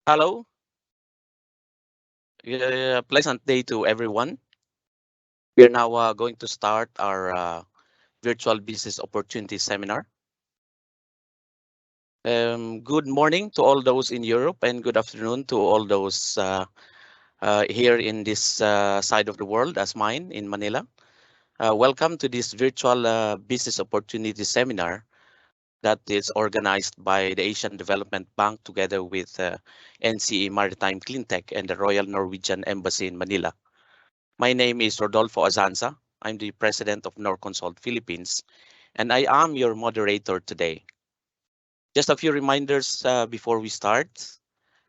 Hello, pleasant day to everyone. We are now going to start our virtual business opportunity seminar. Good morning to all those in Europe and good afternoon to all those here in this side of the world as mine in Manila. Welcome to this virtual business opportunity seminar that is organized by the Asian Development Bank together with NCE Maritime Cleantech and the Royal Norwegian Embassy in Manila. My name is Rodolfo Azanza. I'm the president of Norconsult Philippines, and I am your moderator today. Just a few reminders before we start.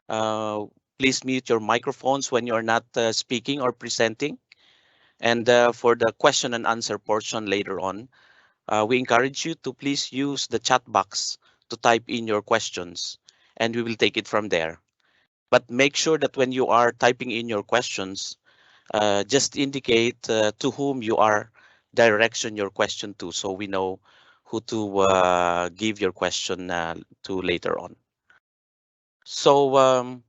Uh, Please mute your microphones when you are not speaking or presenting. And for the question and answer portion later on, we encourage you to please use the chat box to type in your questions, and we will take it from there. But make sure that when you are typing in your questions, just indicate to whom you are direction your question to, so we know who to give your question to later on. So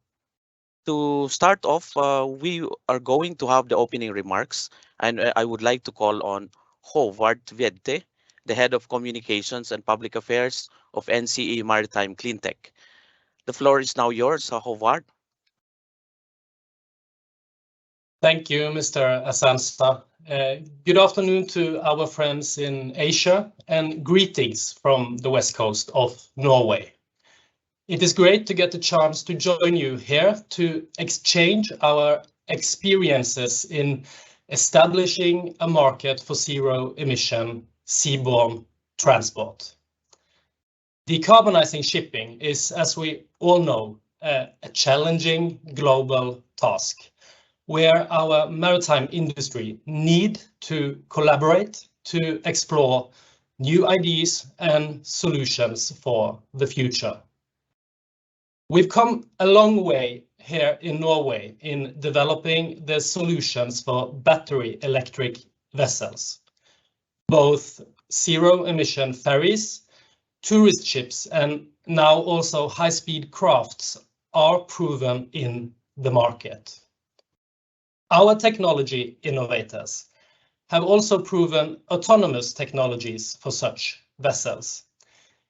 to start off, we are going to have the opening remarks, and I would like to call on Håvard Vedte, the head of communications and public affairs of NCE Maritime Cleantech. The floor is now yours, Håvard. Thank you, Mr. Asansa. Good afternoon to our friends in Asia and greetings from the west coast of Norway. It is great to get the chance to join you here to exchange our experiences in establishing a market for zero-emission seaborne transport. Decarbonizing shipping is, as we all know, a challenging global task, where our maritime industry need to collaborate to explore new ideas and solutions for the future. We've come a long way here in Norway in developing the solutions for battery electric vessels. Both zero-emission ferries, tourist ships, and now also high-speed crafts are proven in the market. Our technology innovators have also proven autonomous technologies for such vessels.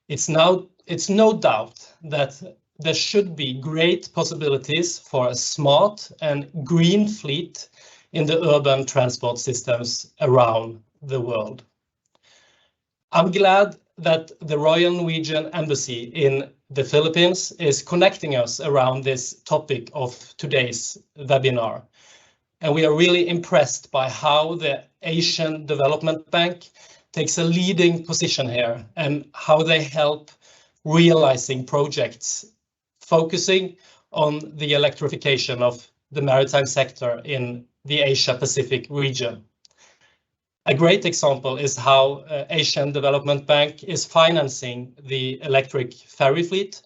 It's no doubt that there should be great possibilities for a smart and green fleet in the urban transport systems around the world. I'm glad that the Royal Norwegian Embassy in the Philippines is connecting us around this topic of today's webinar. And we are really impressed by how the Asian Development Bank takes a leading position here and how they help realizing projects focusing on the electrification of the maritime sector in the Asia Pacific region. A great example is how Asian Development Bank is financing the electric ferry fleet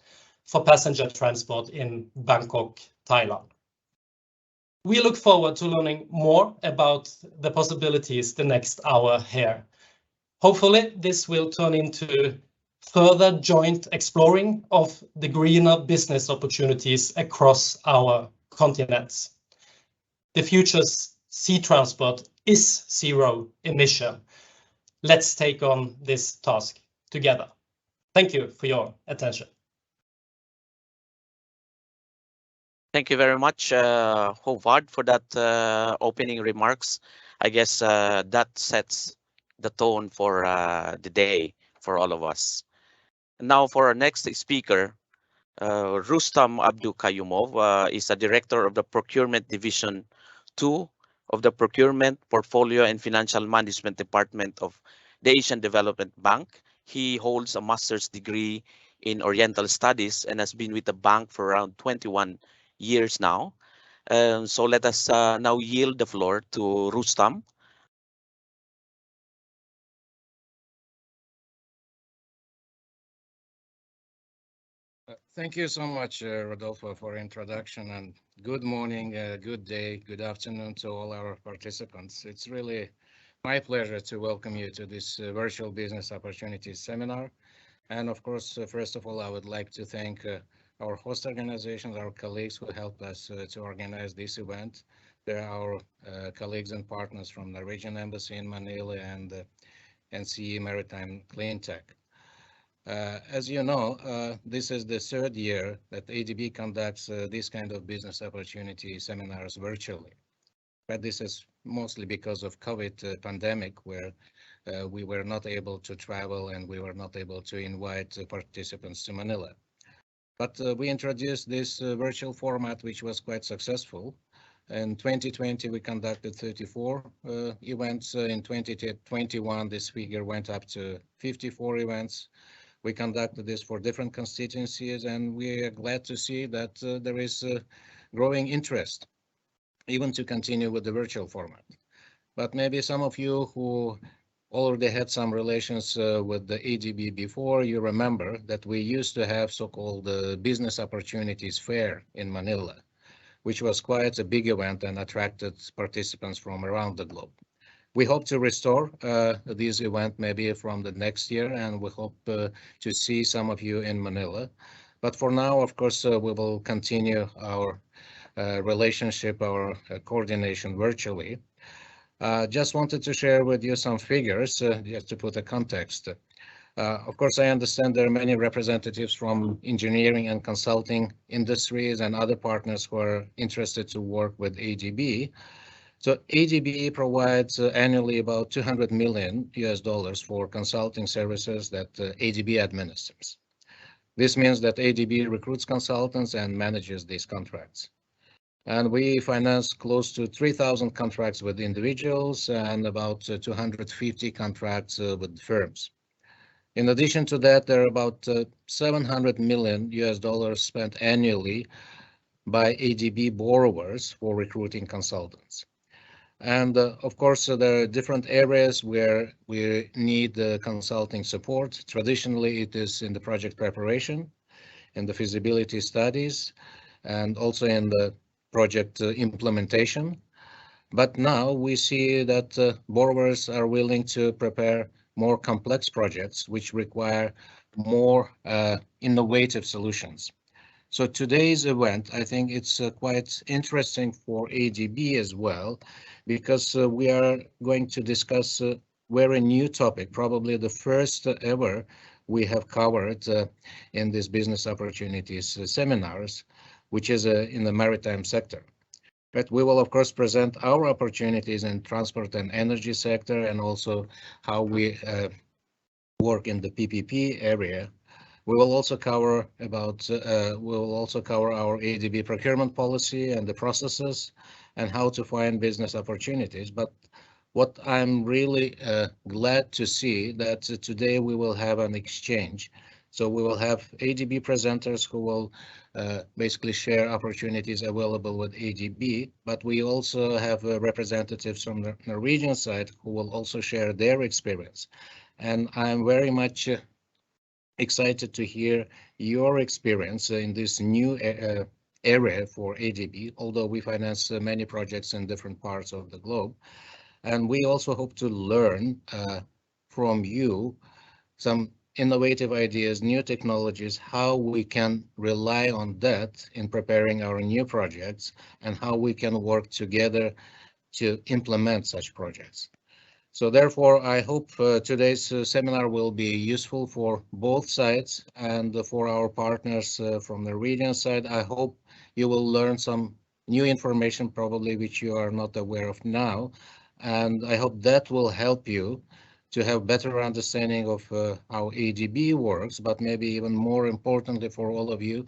for passenger transport in Bangkok, Thailand. We look forward to learning more about the possibilities the next hour here. Hopefully, this will turn into further joint exploring of the greener business opportunities across our continents. The future's sea transport is zero emission. Let's take on this task together. Thank you for your attention. Thank you very much, Håvard, for that opening remarks. I guess that sets the tone for the day for all of us. Now for our next speaker, Rustam Abdukayumov is a director of the Procurement Division 2 of the Procurement, Portfolio and Financial Management Department of the Asian Development Bank. He holds a master's degree in Oriental Studies and has been with the bank for around 21 years now. So let us now yield the floor to Rustam. Thank you so much, Rodolfo, for introduction, and good morning, good day, good afternoon to all our participants. It's really my pleasure to welcome you to this virtual business opportunities seminar. And of course, first of all, I would like to thank our host organizations, our colleagues who helped us to organize this event. There are our colleagues and partners from the Norwegian Embassy in Manila and NCE Maritime Cleantech. As you know, this is the third year that ADB conducts this kind of business opportunity seminars virtually. But this is mostly because of COVID pandemic, where we were not able to travel and we were not able to invite participants to Manila. But we introduced this virtual format, which was quite successful. In 2020, we conducted 34 events. In 2021, this figure went up to 54 events. We conducted this for different constituencies, and we are glad to see that there is growing interest, even to continue with the virtual format. But maybe some of you who already had some relations with the ADB before, you remember that we used to have so-called business opportunities fair in Manila, which was quite a big event and attracted participants from around the globe. We hope to restore this event maybe from the next year, and we hope to see some of you in Manila. But for now, of course, we will continue our relationship, our coordination virtually. Just wanted to share with you some figures, just to put a context. Of course, I understand there are many representatives from engineering and consulting industries and other partners who are interested to work with ADB. So ADB provides annually about $200 million for consulting services that ADB administers. This means that ADB recruits consultants and manages these contracts. And we finance close to 3,000 contracts with individuals and about 250 contracts with firms. In addition to that, there are about $700 million spent annually by ADB borrowers for recruiting consultants. And of course, there are different areas where we need consulting support. Traditionally, it is in the project preparation, in the feasibility studies, and also in the project implementation. But now we see that borrowers are willing to prepare more complex projects, which require more innovative solutions. So today's event, I think it's quite interesting for ADB as well, because we are going to discuss a very new topic, probably the first ever we have covered in these business opportunities seminars, which is in the maritime sector. But we will, of course, present our opportunities in transport and energy sector, and also how we work in the PPP area. We will also cover our ADB procurement policy and the processes and how to find business opportunities. But what I'm really glad to see that today we will have an exchange. So we will have ADB presenters who will basically share opportunities available with ADB, but we also have representatives from the Norwegian side who will also share their experience. And I'm very much excited to hear your experience in this new area for ADB, although we finance many projects in different parts of the globe. And we also hope to learn from you some innovative ideas, new technologies, how we can rely on that in preparing our new projects, and how we can work together to implement such projects. So therefore, I hope today's seminar will be useful for both sides, and for our partners from the Norwegian side. I hope you will learn some new information, probably which you are not aware of now. And I hope that will help you to have better understanding of how ADB works, but maybe even more importantly for all of you,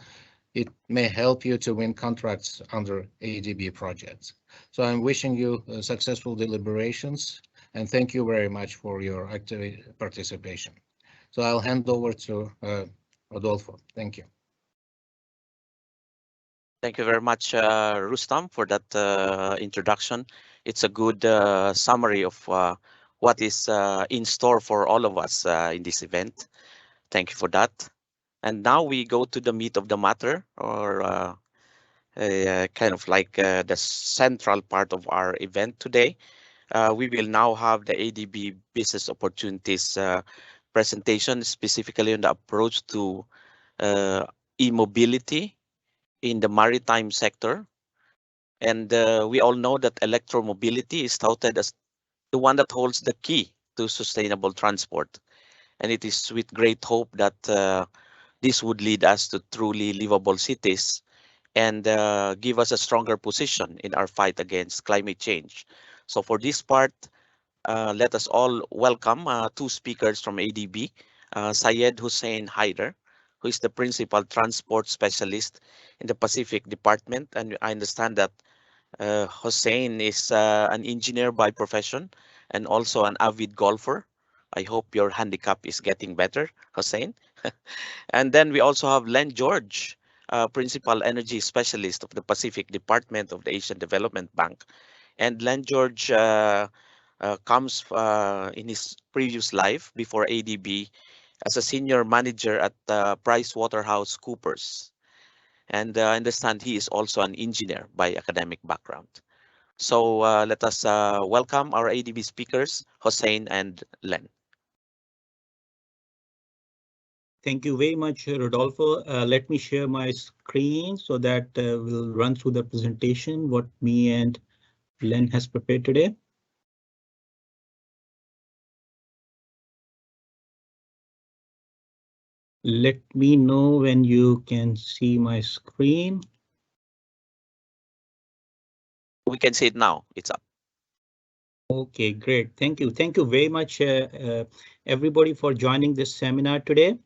it may help you to win contracts under ADB projects. So I'm wishing you successful deliberations, and thank you very much for your active participation. So I'll hand over to Rodolfo. Thank you. Thank you very much, Rustam, for that introduction. It's a good summary of what is in store for all of us in this event. Thank you for that. And now we go to the meat of the matter, or kind of like the central part of our event today. We will now have the ADB business opportunities presentation, specifically on the approach to e-mobility in the maritime sector. And we all know that electromobility is touted as the one that holds the key to sustainable transport. And it is with great hope that this would lead us to truly livable cities and give us a stronger position in our fight against climate change. So for this part, let us all welcome two speakers from ADB, Syed Hussein Haider, who is the Principal Transport Specialist in the Pacific Department. And I understand that Hussein is an engineer by profession and also an avid golfer. I hope your handicap is getting better, Hussein. And then we also have Len George, Principal Energy Specialist of the Pacific Department of the Asian Development Bank. And Len George comes in his previous life before ADB as a senior manager at PricewaterhouseCoopers. And I understand he is also an engineer by academic background. So let us welcome our ADB speakers, Hossein and Len. Thank you very much, Rodolfo. Let me share my screen so that we'll run through the presentation, what me and Len has prepared today. Let me know when you can see my screen. We can see it now. It's up. Okay, great. Thank you. Thank you very much, everybody, for joining this seminar today.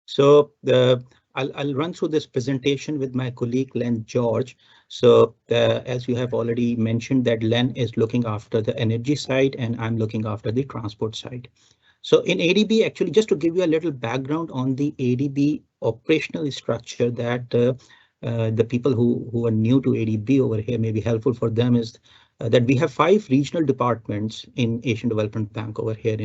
So I'll run through this presentation with my colleague Len George. So as you have already mentioned, that Len is looking after the energy side and I'm looking after the transport side. So in ADB, actually, just to give you a little background on the ADB operational structure, that the people who are new to ADB over here may be helpful for them, is that we have 5 regional departments in Asian Development Bank over here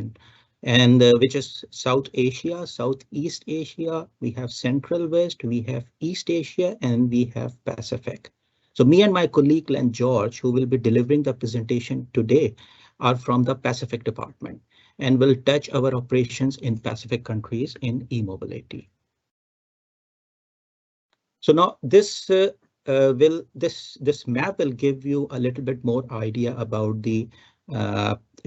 and which is South Asia, Southeast Asia, we have Central West, we have East Asia, and we have Pacific. So me and my colleague Len George, who will be delivering the presentation today, are from the Pacific department and will touch our operations in Pacific countries in e-mobility. So now this map will give you a little bit more idea about the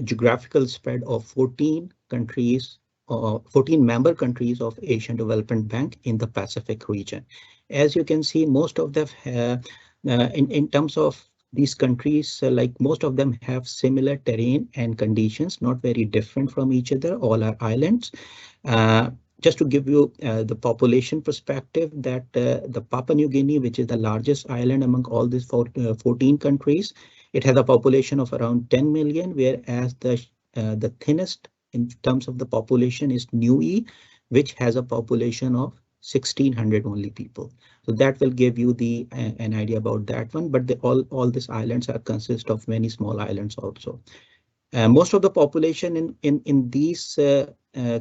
geographical spread of 14 countries, 14 member countries of Asian Development Bank in the Pacific region. As you can see, most of them have, in terms of these countries, like most of them have similar terrain and conditions, not very different from each other. All are islands. Just to give you the population perspective, that the Papua New Guinea, which is the largest island among all these 14 countries, it has a population of around 10 million, whereas the thinnest in terms of the population is Niue, which has a population of 1,600 only people. So that will give you an idea about that one. But all these islands consist of many small islands also. Most of the population in these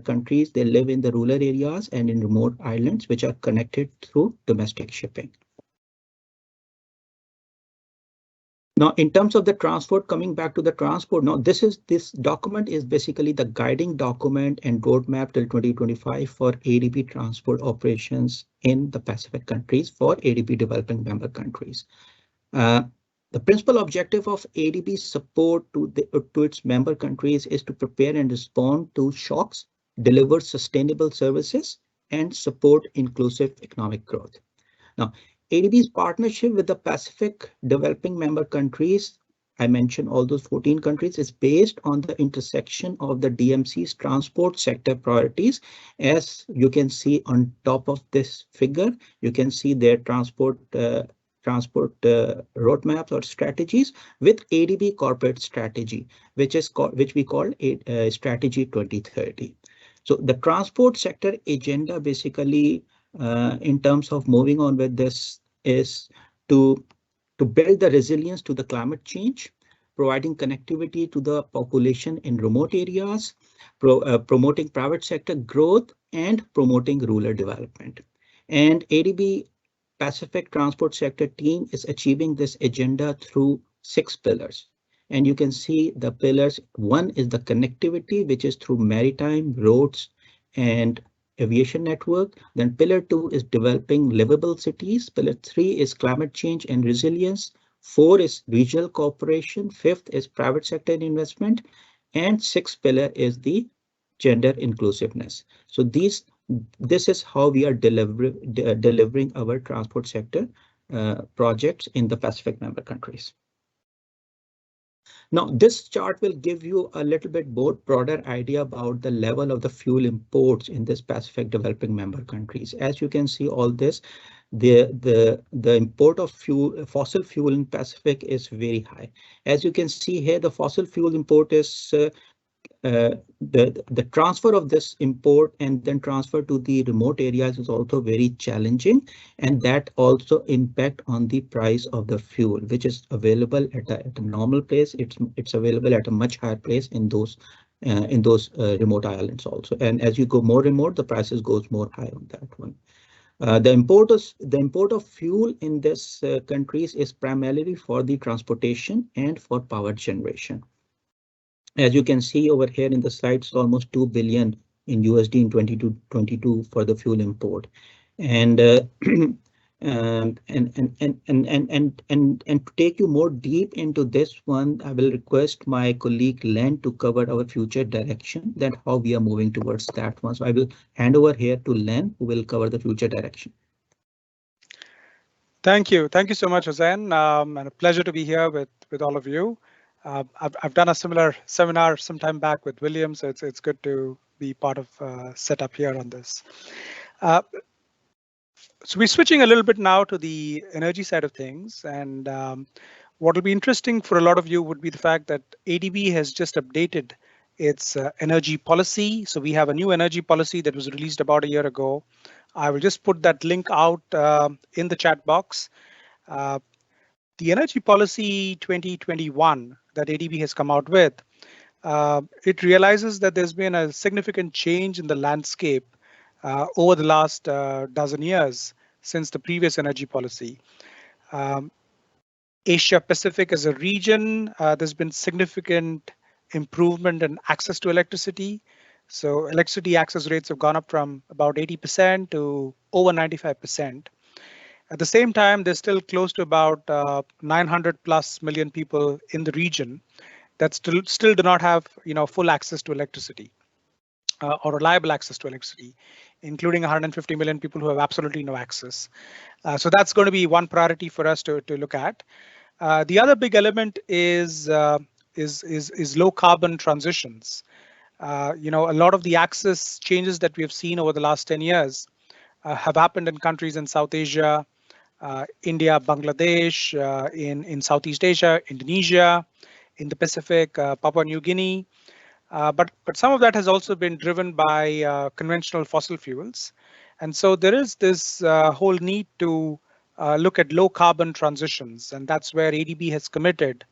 countries, they live in the rural areas and in remote islands, which are connected through domestic shipping. Now, in terms of the transport, coming back to the transport, now this document is basically the guiding document and roadmap till 2025 for ADB transport operations in the Pacific countries for ADB developing member countries. The principal objective of ADB support to its member countries is to prepare and respond to shocks, deliver sustainable services, and support inclusive economic growth. Now, ADB's partnership with the Pacific developing member countries, I mentioned all those 14 countries, is based on the intersection of the DMC's transport sector priorities. As you can see on top of this figure, you can see their transport roadmaps or strategies with ADB corporate strategy, which we call Strategy 2030. So the transport sector agenda, basically, in terms of moving on with this, is to build the resilience to the climate change, providing connectivity to the population in remote areas, promoting private sector growth, and promoting rural development. And ADB Pacific Transport Sector team is achieving this agenda through 6 pillars. And you can see the pillars. One is the connectivity, which is through maritime, roads, and aviation network. Then pillar 2 is developing livable cities. Pillar 3 is climate change and resilience. 4 is regional cooperation. 5th is private sector investment. And 6th pillar is the gender inclusiveness. So this is how we are delivering our transport sector projects in the Pacific member countries. Now, this chart will give you a little bit more broader idea about the level of the fuel imports in this Pacific developing member countries. As you can see, all this, the import of fossil fuel in Pacific is very high. As you can see here, the fossil fuel import is the transfer of this import and then transfer to the remote areas is also very challenging, and that also impact on the price of the fuel, which is available at a normal place. It's available at a much higher place in those remote islands also. And as you go more remote, the prices goes more high on that one. The import of fuel in this countries is primarily for the transportation and for power generation. As you can see over here in the slides, almost 2 billion in USD in 2022 for the fuel import. And and to take you more deep into this one, I will request my colleague Len to cover our future direction, that how we are moving towards that one. So I will hand over here to Len, who will cover the future direction. Thank you so much, Hussain, and a pleasure to be here with all of you. I've done a similar seminar some time back with William, so it's good to be part of setup here on this. So we're switching a little bit now to the energy side of things, and what will be interesting for a lot of you would be the fact that ADB has just updated its energy policy. So we have a new energy policy that was released about a year ago. I will just put that link out in the chat box. The Energy Policy 2021 that ADB has come out with, it realizes that there's been a significant change in the landscape over the last dozen years since the previous energy policy. Asia Pacific as a region, there's been significant improvement in access to electricity. So electricity access rates have gone up from about 80% to over 95%. At the same time, there's still close to about 900 plus million people in the region that still do not have, full access to electricity or reliable access to electricity, including 150 million people who have absolutely no access. So that's going to be one priority for us to look at. The other big element is low carbon transitions. A lot of the access changes that we have seen over the last 10 years have happened in countries in South Asia, India, Bangladesh, in Southeast Asia, Indonesia, in the Pacific, Papua New Guinea. But some of that has also been driven by conventional fossil fuels. And so there is this whole need to look at low carbon transitions. And that's where ADB has committed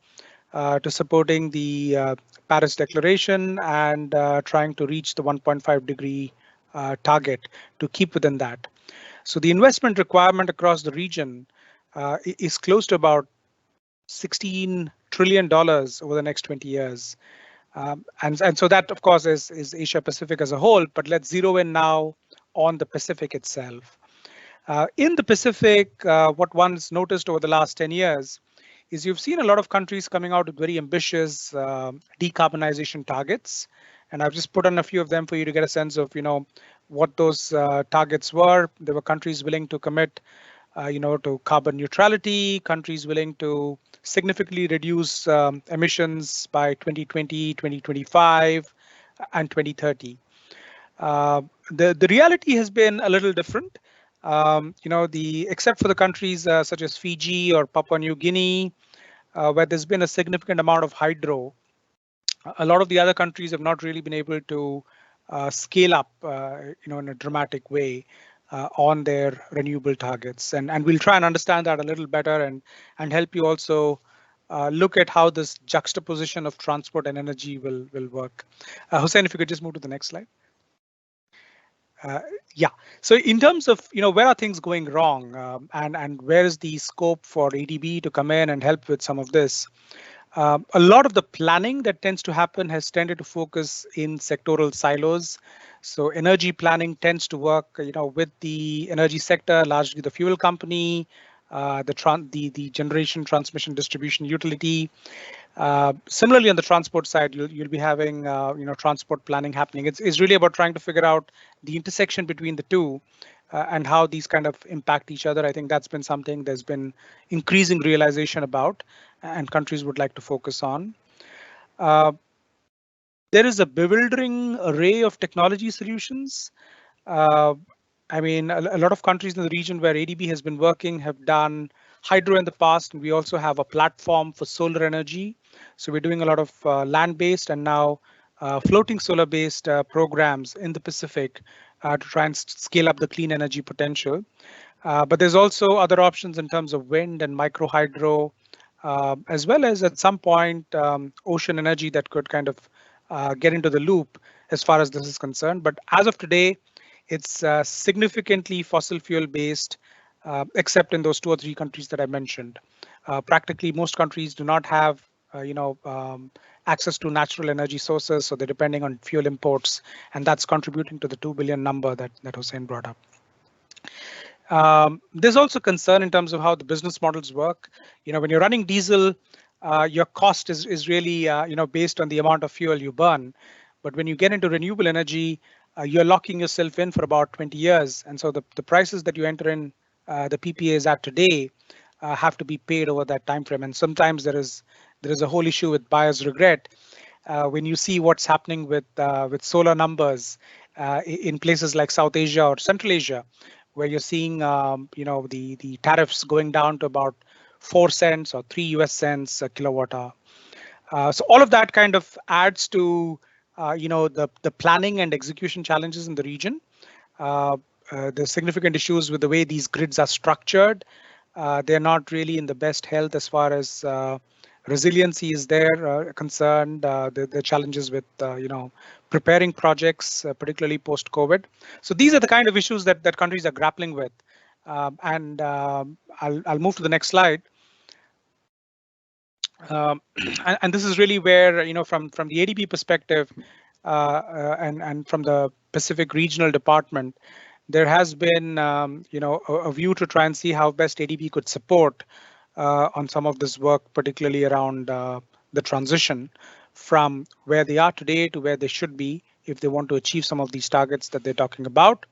to supporting the Paris Declaration and trying to reach the 1.5 degree target to keep within that. So the investment requirement across the region is close to about $16 trillion over the next 20 years. And so that, of course, is Asia Pacific as a whole, but let's zero in now on the Pacific itself. In the Pacific, what one's noticed over the last 10 years is you've seen a lot of countries coming out with very ambitious decarbonization targets. And I've just put on a few of them for you to get a sense of, what those targets were. There were countries willing to commit, to carbon neutrality, countries willing to significantly reduce emissions by 2020, 2025, and 2030. The reality has been a little different. Except for the countries such as Fiji or Papua New Guinea, where there's been a significant amount of hydro, a lot of the other countries have not really been able to scale up, in a dramatic way on their renewable targets. And we'll try and understand that a little better and help you also look at how this juxtaposition of transport and energy will work. Hussain, if you could just move to the next slide. Yeah, so in terms of, where are things going wrong and where is the scope for ADB to come in and help with some of this? A lot of the planning that tends to happen has tended to focus in sectoral silos. So energy planning tends to work, with the energy sector, largely the fuel company, the generation, transmission, distribution utility. Similarly, on the transport side, you'll be having transport planning happening. It's really about trying to figure out the intersection between the two and how these kind of impact each other. I think that's been something there's been increasing realization about, and countries would like to focus on. There is a bewildering array of technology solutions. Uh, I mean, a lot of countries in the region where ADB has been working have done hydro in the past, and we also have a platform for solar energy. So we're doing a lot of land-based and now floating solar-based programs in the Pacific to try and scale up the clean energy potential. But there's also other options in terms of wind and micro hydro, as well as at some point ocean energy that could kind of get into the loop as far as this is concerned. But as of today, it's significantly fossil fuel based, except in those 2 or 3 countries that I mentioned. Practically, most countries do not have, access to natural energy sources, so they're depending on fuel imports, and that's contributing to the 2 billion number that Hussein brought up. There's also concern in terms of how the business models work. When you're running diesel, your cost is really based on the amount of fuel you burn. But when you get into renewable energy, you're locking yourself in for about 20 years. And so the prices that you enter in the PPAs at today have to be paid over that time frame. And sometimes there is a whole issue with buyer's regret when you see what's happening with solar numbers in places like South Asia or Central Asia, where you're seeing the tariffs going down to about 4 cents or 3 US cents a kilowatt hour. So all of that kind of adds to the planning and execution challenges in the region. There's significant issues with the way these grids are structured. They're not really in the best health as far as resiliency is there concerned. The challenges with preparing projects, particularly post-COVID. So these are the kind of issues that countries are grappling with. I'll move to the next slide. And this is really where, from the ADB perspective and from the Pacific Regional Department, there has been, a view to try and see how best ADB could support on some of this work, particularly around the transition from where they are today to where they should be if they want to achieve some of these targets that they're talking about.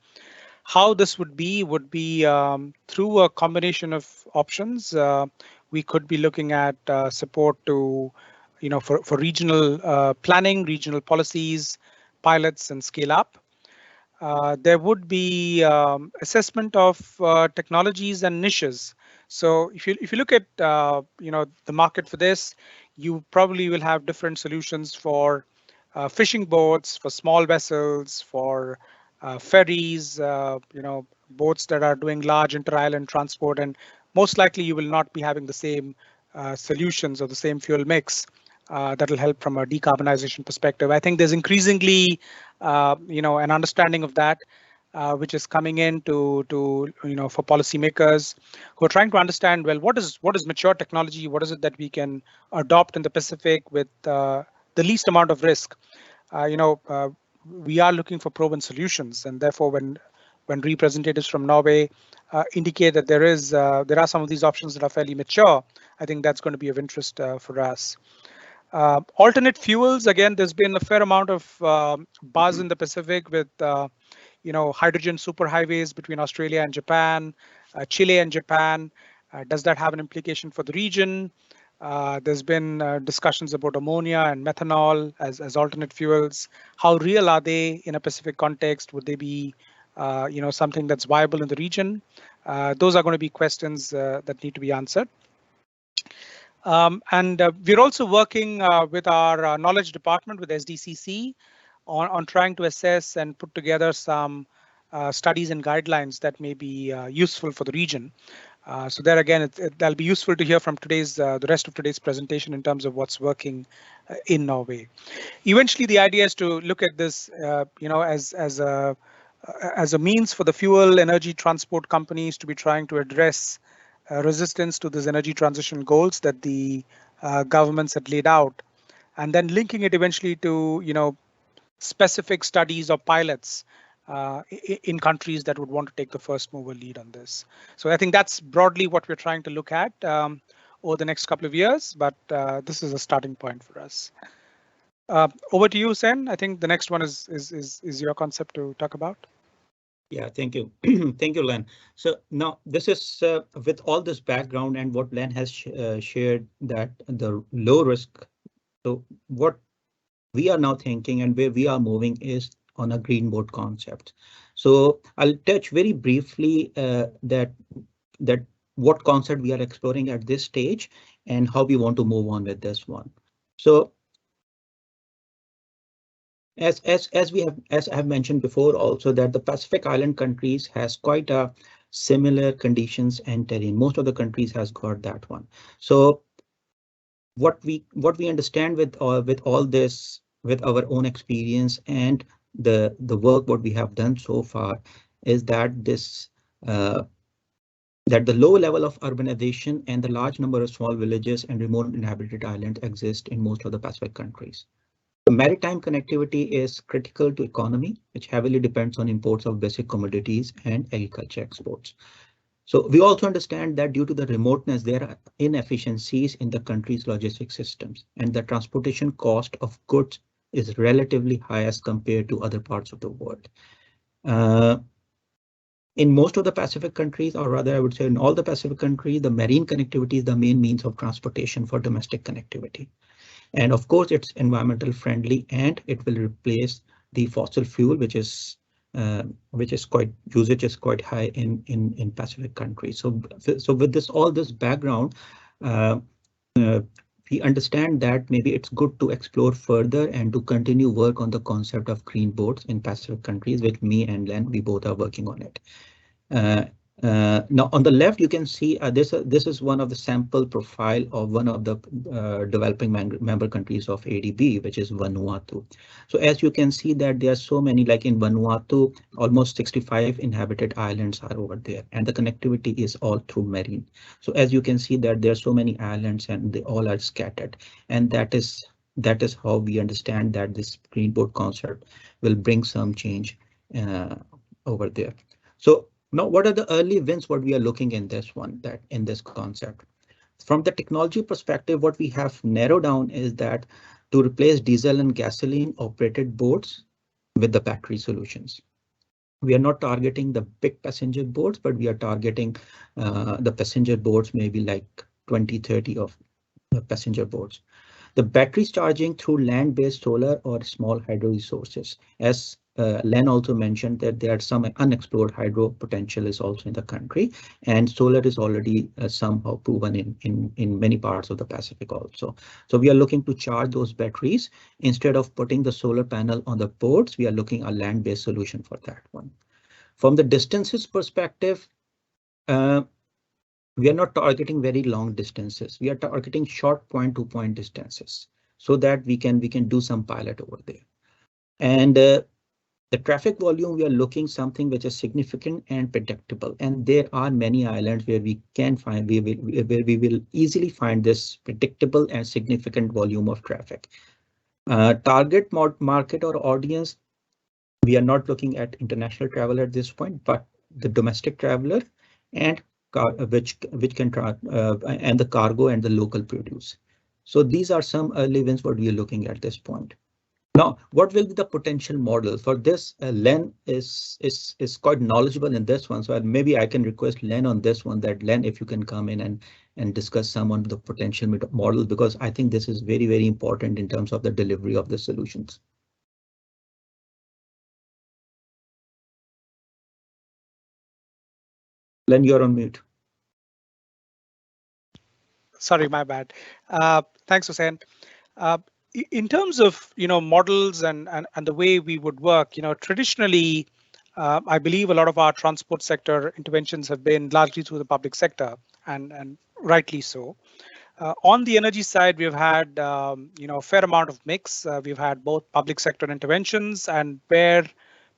How this would be through a combination of options. We could be looking at support to, for regional planning, regional policies, pilots, and scale up. There would be assessment of technologies and niches. So if you look at the market for this, you probably will have different solutions for fishing boats, for small vessels, for ferries, boats that are doing large inter-island transport, and most likely you will not be having the same solutions or the same fuel mix that will help from a decarbonization perspective. I think there's increasingly, an understanding of that, which is coming in to for policymakers who are trying to understand, well, what is mature technology? What is it that we can adopt in the Pacific with the least amount of risk? We are looking for proven solutions, and therefore, when representatives from Norway indicate that there are some of these options that are fairly mature, I think that's going to be of interest for us. Alternate fuels, again, there's been a fair amount of buzz in the Pacific with hydrogen superhighways between Australia and Japan, Chile and Japan. Does that have an implication for the region? There's been discussions about ammonia and methanol as alternate fuels. How real are they in a Pacific context? Would they be something that's viable in the region? Those are going to be questions that need to be answered. We're also working with our knowledge department, with SDCC, on trying to assess and put together some studies and guidelines that may be useful for the region. So there again, that'll be useful to hear from the rest of today's presentation in terms of what's working in Norway. Eventually, the idea is to look at this, as a means for the fuel energy transport companies to be trying to address resistance to these energy transition goals that the governments had laid out, and then linking it eventually to specific studies or pilots in countries that would want to take the first mover lead on this. So I think that's broadly what we're trying to look at over the next couple of years, but this is a starting point for us. Over to you, Sen. I think the next one is your concept to talk about. Yeah, thank you. Thank you, Len. So now this is with all this background and what Len has shared, that the low risk. So what we are now thinking and where we are moving is on a green board concept. So I'll touch very briefly that what concept we are exploring at this stage and how we want to move on with this one. So as I have mentioned before also, that the Pacific Island countries has quite a similar conditions and terrain. Most of the countries has got that one. So what we understand with all this, with our own experience and the work what we have done so far, is that this that the low level of urbanization and the large number of small villages and remote inhabited islands exist in most of the Pacific countries. Maritime connectivity is critical to economy, which heavily depends on imports of basic commodities and agriculture exports. So we also understand that due to the remoteness, there are inefficiencies in the country's logistic systems, and the transportation cost of goods is relatively high as compared to other parts of the world. In most of the Pacific countries, or rather I would say in all the Pacific countries, the marine connectivity is the main means of transportation for domestic connectivity. And of course, it's environmental friendly and it will replace the fossil fuel, which is quite usage is quite high in Pacific countries. So with all this background, we understand that maybe it's good to explore further and to continue work on the concept of green boards in Pacific countries, which me and Len, we both are working on it. Now on the left, you can see this is one of the sample profile of one of the developing member countries of ADB, which is Vanuatu. So as you can see that there are so many, like in Vanuatu, almost 65 inhabited islands are over there, and the connectivity is all through marine. So as you can see that there are so many islands and they all are scattered, and that is how we understand that this green board concept will bring some change over there. So now, what are the early wins? What we are looking in this one, that in this concept, from the technology perspective, what we have narrowed down is that to replace diesel and gasoline operated boats with the battery solutions. We are not targeting the big passenger boats, but we are targeting the passenger boats, maybe like 20, 30 of passenger boats. The batteries charging through land-based solar or small hydro resources. As Len also mentioned that there are some unexplored hydro potential is also in the country, and solar is already somehow proven in many parts of the Pacific also. So we are looking to charge those batteries instead of putting the solar panel on the boats. We are looking at a land-based solution for that one. From the distances perspective, we are not targeting very long distances. We are targeting short point-to-point distances so that we can do some pilot over there. And the traffic volume, we are looking something which is significant and predictable. And there are many islands where we can find, where we will easily find this predictable and significant volume of traffic. Target market or audience, we are not looking at international travel at this point, but the domestic traveler and which can and the cargo and the local produce. So these are some early wins what we are looking at this point. Now, what will be the potential model for this? Len is quite knowledgeable in this one, so maybe I can request Len on this one, that Len, if you can come in and discuss some on the potential model, because I think this is very, very important in terms of the delivery of the solutions. Len, you're on mute. Sorry, my bad. Thanks, Hussein. In terms of models and the way we would work, traditionally, I believe a lot of our transport sector interventions have been largely through the public sector, and rightly so. On the energy side, we've had a fair amount of mix. We've had both public sector interventions, and where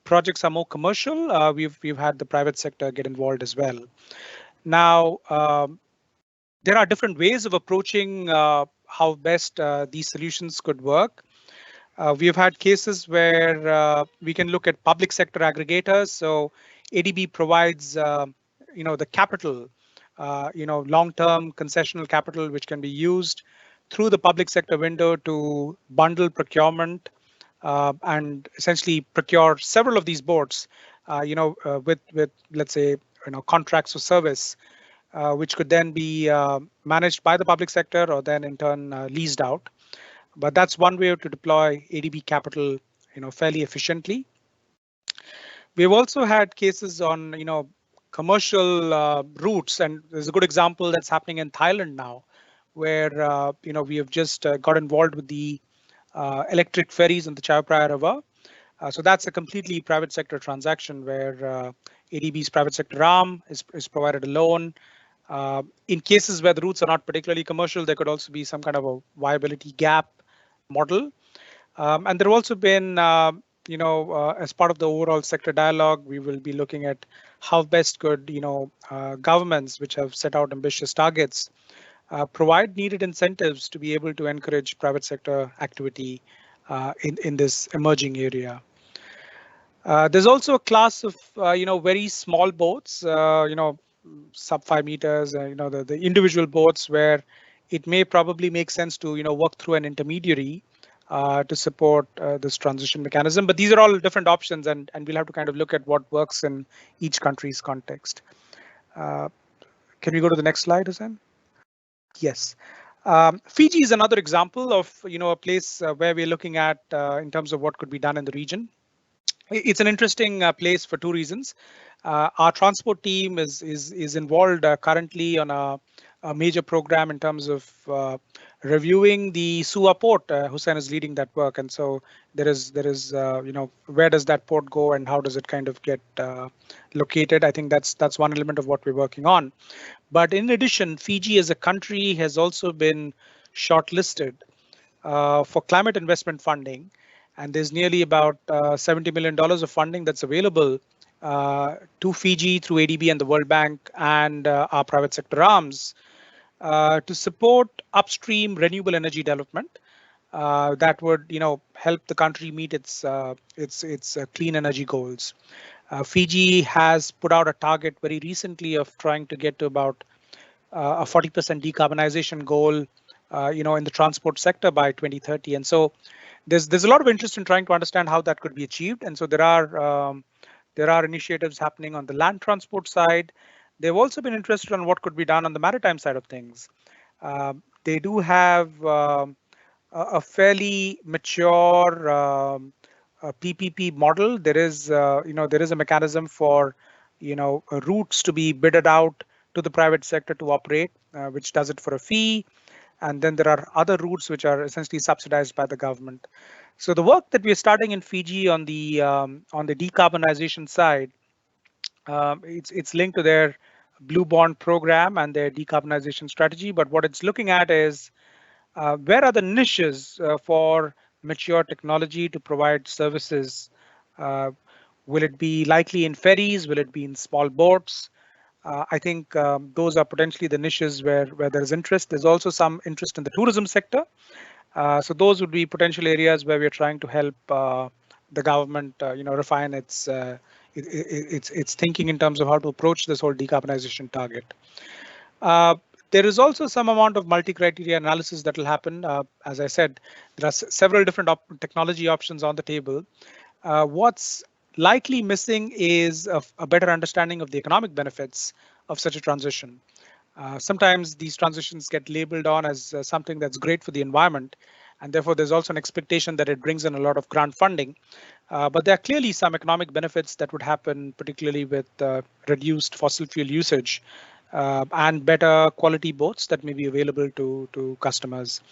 projects are more commercial, we've had the private sector get involved as well. Now, there are different ways of approaching how best these solutions could work. We have had cases where we can look at public sector aggregators. So ADB provides, the capital, long-term concessional capital, which can be used through the public sector window to bundle procurement and essentially procure several of these boats, with let's say contracts for service, which could then be managed by the public sector or then in turn leased out. But that's one way to deploy ADB capital, fairly efficiently. We've also had cases on, commercial routes, and there's a good example that's happening in Thailand now, where we have just got involved with the electric ferries on the Chao Phraya River. So that's a completely private sector transaction where ADB's private sector arm is provided a loan. In cases where the routes are not particularly commercial, there could also be some kind of a viability gap model. And there have also been, as part of the overall sector dialogue, we will be looking at how best could, governments which have set out ambitious targets provide needed incentives to be able to encourage private sector activity in this emerging area. There's also a class of, very small boats, sub 5 meters, the individual boats where it may probably make sense to, work through an intermediary to support this transition mechanism. But these are all different options, and we'll have to kind of look at what works in each country's context. Can we go to the next slide, Hussain? Yes. Fiji is another example of, a place where we're looking at in terms of what could be done in the region. It's an interesting place for two reasons. Our transport team is involved currently on a major program in terms of reviewing the Suva port. Hussain is leading that work, and so there is where does that port go and how does it kind of get located? I think that's one element of what we're working on. But in addition, Fiji as a country has also been shortlisted for climate investment funding. And there's nearly about $70 million of funding that's available to Fiji through ADB and the World Bank and our private sector arms to support upstream renewable energy development that would, help the country meet its clean energy goals. Fiji has put out a target very recently of trying to get to about a 40% decarbonization goal, in the transport sector by 2030, and so. There's a lot of interest in trying to understand how that could be achieved, and so there are initiatives happening on the land transport side. They've also been interested on what could be done on the maritime side of things. They do have a fairly mature PPP model. There is a mechanism for routes to be bidded out to the private sector to operate, which does it for a fee. And then there are other routes which are essentially subsidized by the government. So the work that we're starting in Fiji on the decarbonization side, it's linked to their Blue Bond program and their decarbonization strategy. But what it's looking at is where are the niches for mature technology to provide services? Will it be likely in ferries? Will it be in small boats? I think those are potentially the niches where there's interest. There's also some interest in the tourism sector. So those would be potential areas where we're trying to help the government, refine its thinking in terms of how to approach this whole decarbonization target. There is also some amount of multi-criteria analysis that will happen. As I said, there are several different technology options on the table. What's likely missing is a better understanding of the economic benefits of such a transition. Sometimes these transitions get labeled on as something that's great for the environment, and therefore there's also an expectation that it brings in a lot of grant funding. But there are clearly some economic benefits that would happen, particularly with reduced fossil fuel usage and better quality boats that may be available to customers.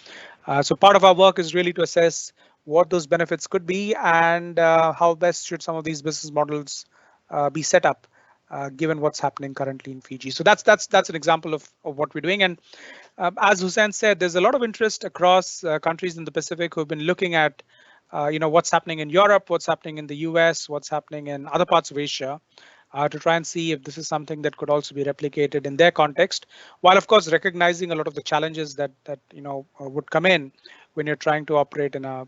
So part of our work is really to assess what those benefits could be and how best should some of these business models be set up, given what's happening currently in Fiji. So that's an example of what we're doing. And as Hussain said, there's a lot of interest across countries in the Pacific who've been looking at what's happening in Europe, what's happening in the US, what's happening in other parts of Asia, to try and see if this is something that could also be replicated in their context, while of course recognizing a lot of the challenges that would come in when you're trying to operate in a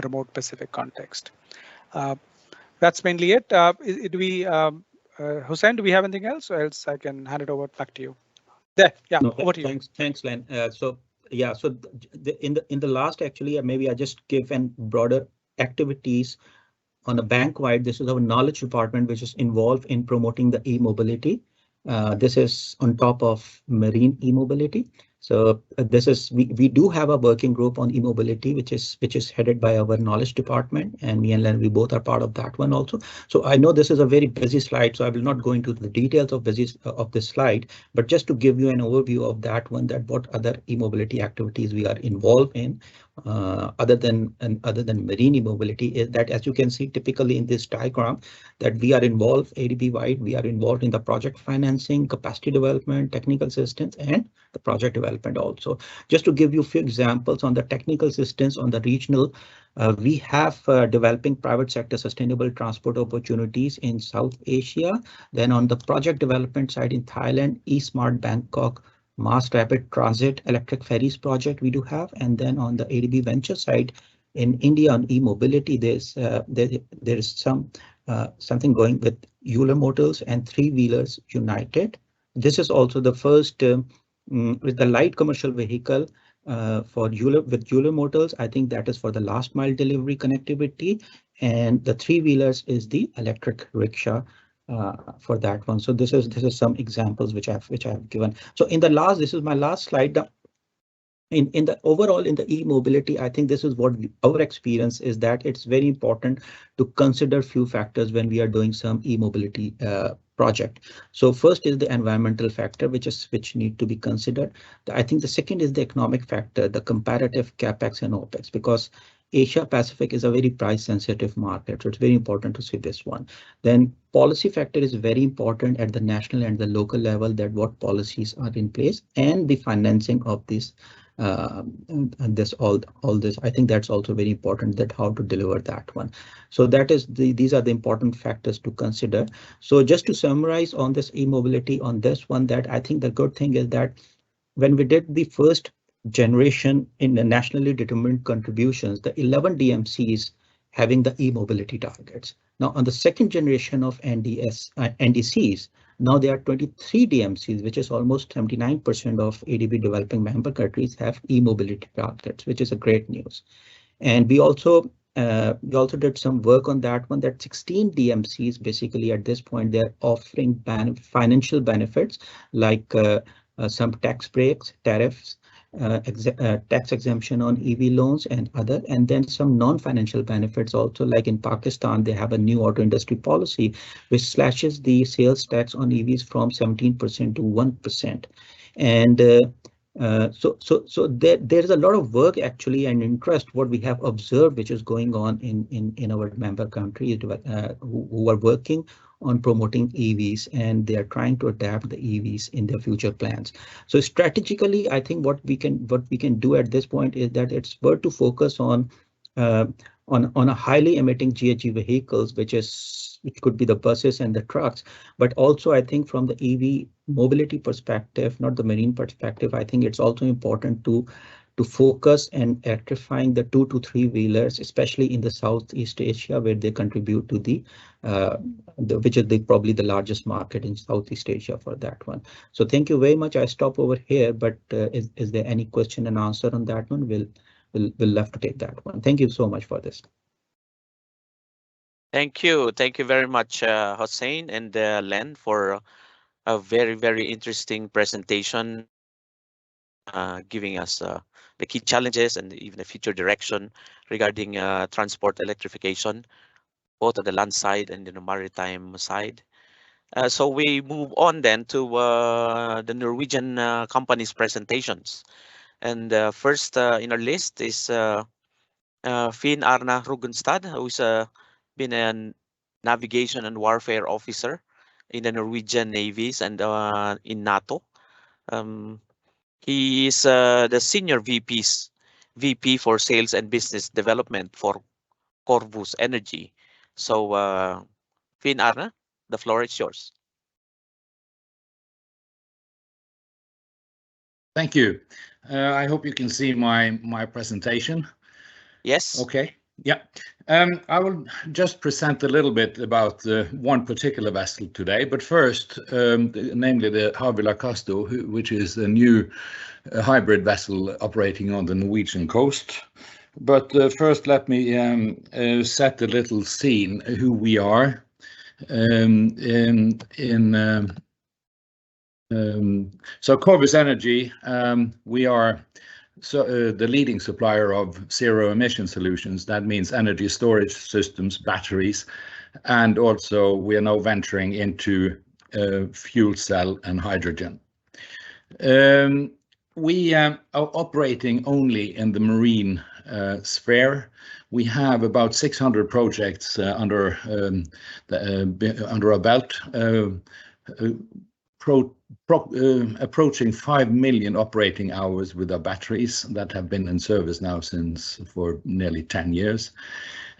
remote Pacific context. That's mainly it. Do we, Hussein, do we have anything else, or else I can hand it over back to you? There, yeah, No, over to you. thanks, Len. So yeah, so in the last, actually, maybe I just give an broader activities on a bank-wide. This is our knowledge department, which is involved in promoting the e-mobility. This is on top of marine e-mobility. So this is we do have a working group on e-mobility, which is headed by our knowledge department, and me and Len, we both are part of that one also. So I know this is a very busy slide, so I will not go into the details of this slide, but just to give you an overview of that one, that what other e-mobility activities we are involved in, other than marine e-mobility, is that, as you can see typically in this diagram, that we are involved ADB wide. We are involved in the project financing, capacity development, technical assistance, and the project development also. Just to give you a few examples on the technical assistance on the regional, we have developing private sector sustainable transport opportunities in South Asia. Then on the project development side in Thailand, eSmart Bangkok, Mass Rapid Transit electric ferries project we do have. And then on the ADB venture side in India on e-mobility, there is something going with Euler Motors and Three Wheelers United. This is also the first with the light commercial vehicle for Euler Motors. I think that is for the last mile delivery connectivity, and the Three Wheelers is the electric rickshaw for that one. So this is some examples which I have given. So this is my last slide. In the overall in the e-mobility, I think this is what our experience is, that it's very important to consider few factors when we are doing some e-mobility project. So first is the environmental factor, which need to be considered. I think the second is the economic factor, the comparative capex and opex, because Asia Pacific is a very price sensitive market, so it's very important to see this one. Then policy factor is very important at the national and the local level, that what policies are in place, and the financing of this and this all this. I think that's also very important, that how to deliver that one. So that is these are the important factors to consider. So just to summarize on this e-mobility on this one, that I think the good thing is that when we did the first generation in the nationally determined contributions, the 11 DMCs having the e-mobility targets. Now on the second generation of NDCs, now there are 23 DMCs, which is almost 79% of ADB developing member countries have e-mobility targets, which is a great news. And we also did some work on that one, that 16 DMCs basically at this point they're offering financial benefits like some tax breaks, tariffs, tax exemption on EV loans and other, and then some non-financial benefits also, like in Pakistan they have a new auto industry policy which slashes the sales tax on EVs from 17% to 1%. And so there's a lot of work actually and interest what we have observed, which is going on in our member countries who are working on promoting EVs, and they are trying to adapt the EVs in their future plans. So strategically, I think what we can do at this point is that it's worth to focus on a highly emitting GHG vehicles, which could be the buses and the trucks, but also I think from the EV mobility perspective, not the marine perspective, I think it's also important to focus and electrifying the 2 to 3 wheelers, especially in the Southeast Asia, where they contribute to which is probably the largest market in Southeast Asia for that one. So thank you very much. I stop over here, but is there any question and answer on that one? We'll love to take that one. Thank you so much for this. Thank you very much, Hossein and Len, for a very, very interesting presentation, giving us the key challenges and even the future direction regarding transport electrification, both on the land side and the maritime side. So we move on then to the Norwegian companies' presentations. And first in our list is Finn Arna Rugenstad, who's been a navigation and warfare officer in the Norwegian navies and in NATO. He is the senior VP for sales and business development for Corvus Energy. So Finn Arna, the floor is yours. Thank you. I hope you can see my presentation. Yes. Okay. Yeah. I will just present a little bit about one particular vessel today, but first, namely the Havila Casto, which is a new hybrid vessel operating on the Norwegian coast. But first, let me set a little scene who we are. So Corvus Energy, we are the leading supplier of zero emission solutions. That means energy storage systems, batteries, and also we are now venturing into fuel cell and hydrogen. We are operating only in the marine sphere. We have about 600 projects under our belt, approaching 5 million operating hours with our batteries that have been in service now for nearly 10 years,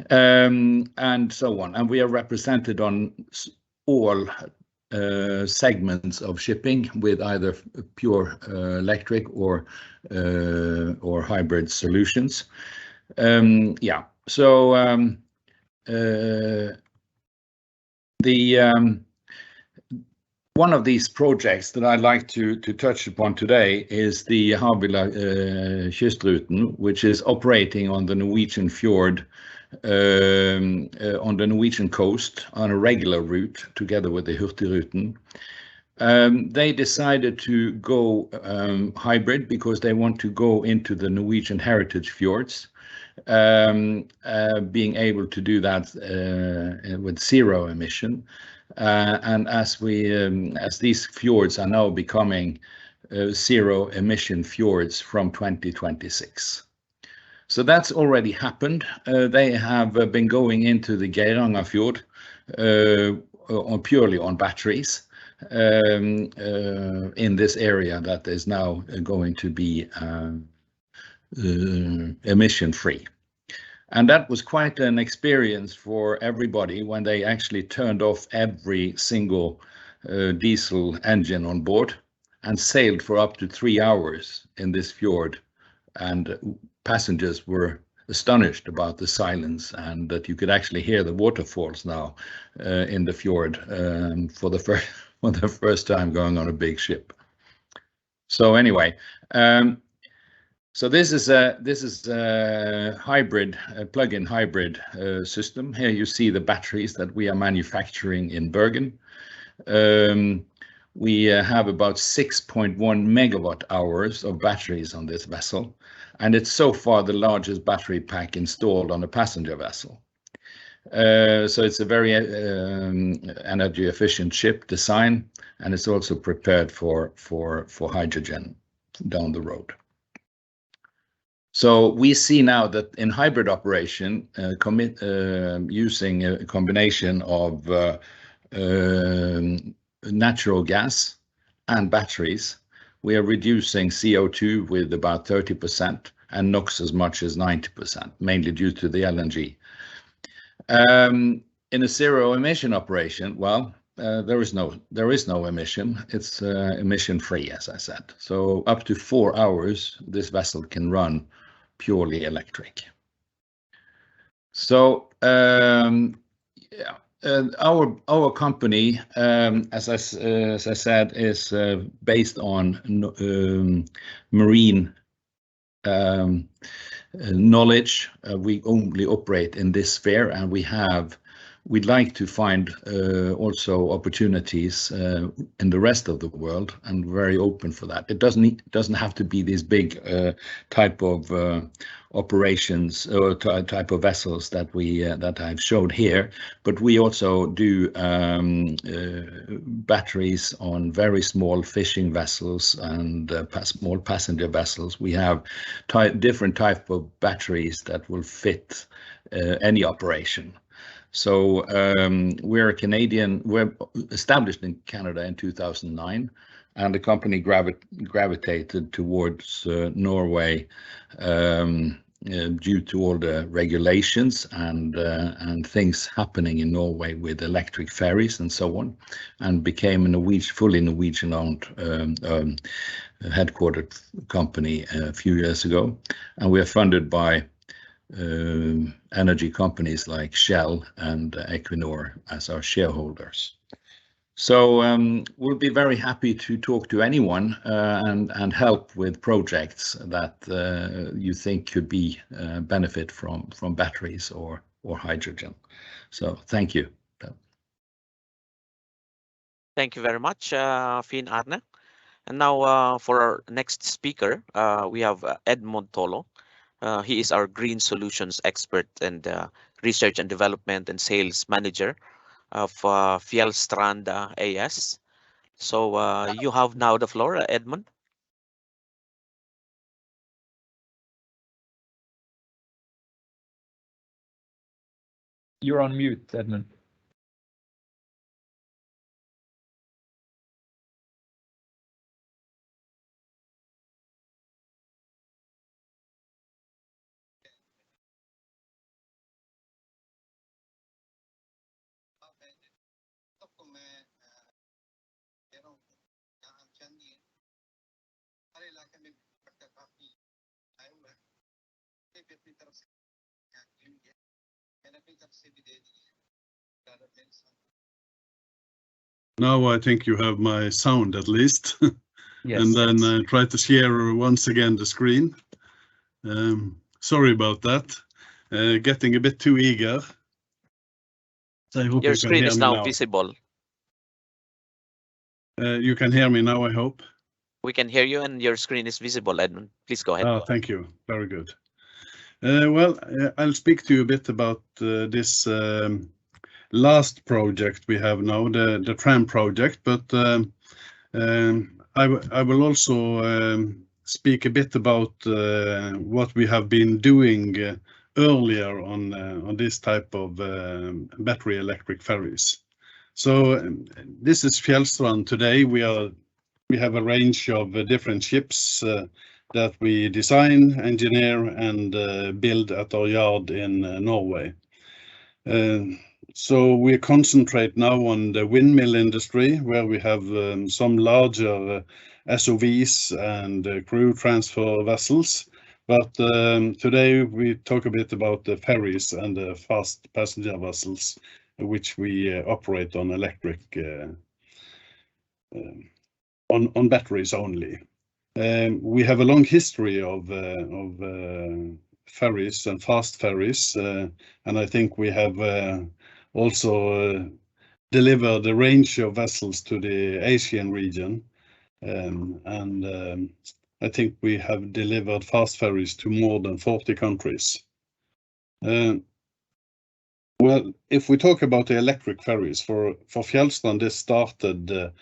and so on. And we are represented on all segments of shipping with either pure electric or hybrid solutions. Yeah. So one of these projects that I'd like to touch upon today is the Havila Kystruten, which is operating on the Norwegian fjord, on the Norwegian coast on a regular route together with the Hurtigruten. They decided to go hybrid because they want to go into the Norwegian heritage fjords, being able to do that with zero emission. And as these fjords are now becoming zero emission fjords from 2026. So that's already happened. They have been going into the Geiranger fjord purely on batteries in this area that is now going to be emission free. And that was quite an experience for everybody when they actually turned off every single diesel engine on board and sailed for up to 3 hours in this fjord. And passengers were astonished about the silence and that you could actually hear the waterfalls now in the fjord for the first time going on a big ship. So anyway, so this is a hybrid, plug-in hybrid system. Here you see the batteries that we are manufacturing in Bergen. We have about 6.1 megawatt hours of batteries on this vessel, and it's so far the largest battery pack installed on a passenger vessel. So it's a very energy efficient ship design, and it's also prepared for hydrogen down the road. So we see now that in hybrid operation, using a combination of natural gas and batteries, we are reducing CO2 with about 30% and NOx as much as 90%, mainly due to the LNG. In a zero emission operation, well, there is no emission. It's emission free, as I said. So up to 4 hours, this vessel can run purely electric. So yeah, our company, as I said, is based on marine knowledge. We only operate in this sphere, and we'd like to find also opportunities in the rest of the world, and very open for that. It doesn't have to be these big type of operations or type of vessels that I've showed here, but we also do batteries on very small fishing vessels and small passenger vessels. We have different type of batteries that will fit any operation. So we're Canadian. We're established in Canada in 2009, and the company gravitated towards Norway due to all the regulations and things happening in Norway with electric ferries and so on, and became a fully Norwegian-owned headquartered company a few years ago. And we are funded by energy companies like Shell and Equinor as our shareholders. So we'll be very happy to talk to anyone and help with projects that you think could be benefit from batteries or hydrogen. So thank you. Thank you very much, Finn Arne. And now for our next speaker, we have Edmund Tolo. He is our green solutions expert and research and development and sales manager of Fjellstrand AS. So you have now the floor, Edmund. You're on mute, Edmund. Now I think you have my sound at least. Yes. And then try to share once again the screen. Sorry about that. Getting a bit too eager. So I hope Your you can screen hear is me now now. visible. You can hear me now, I hope. We can hear you and your screen is visible, Edmund. Please go ahead. Oh, thank you. Very good. Well, I'll speak to you a bit about this last project we have now, the tram project, but I will also speak a bit about what we have been doing earlier on this type of battery electric ferries. So this is Fjellstrand today. We have a range of different ships that we design, engineer, and build at our yard in Norway. So we concentrate now on the windmill industry, where we have some larger SOVs and crew transfer vessels. But today we talk a bit about the ferries and the fast passenger vessels, which we operate on electric, on batteries only. We have a long history of ferries and fast ferries, and I think we have also delivered a range of vessels to the Asian region, and I think we have delivered fast ferries to more than 40 countries. Well, if we talk about the electric ferries, for Fjellstrand, this started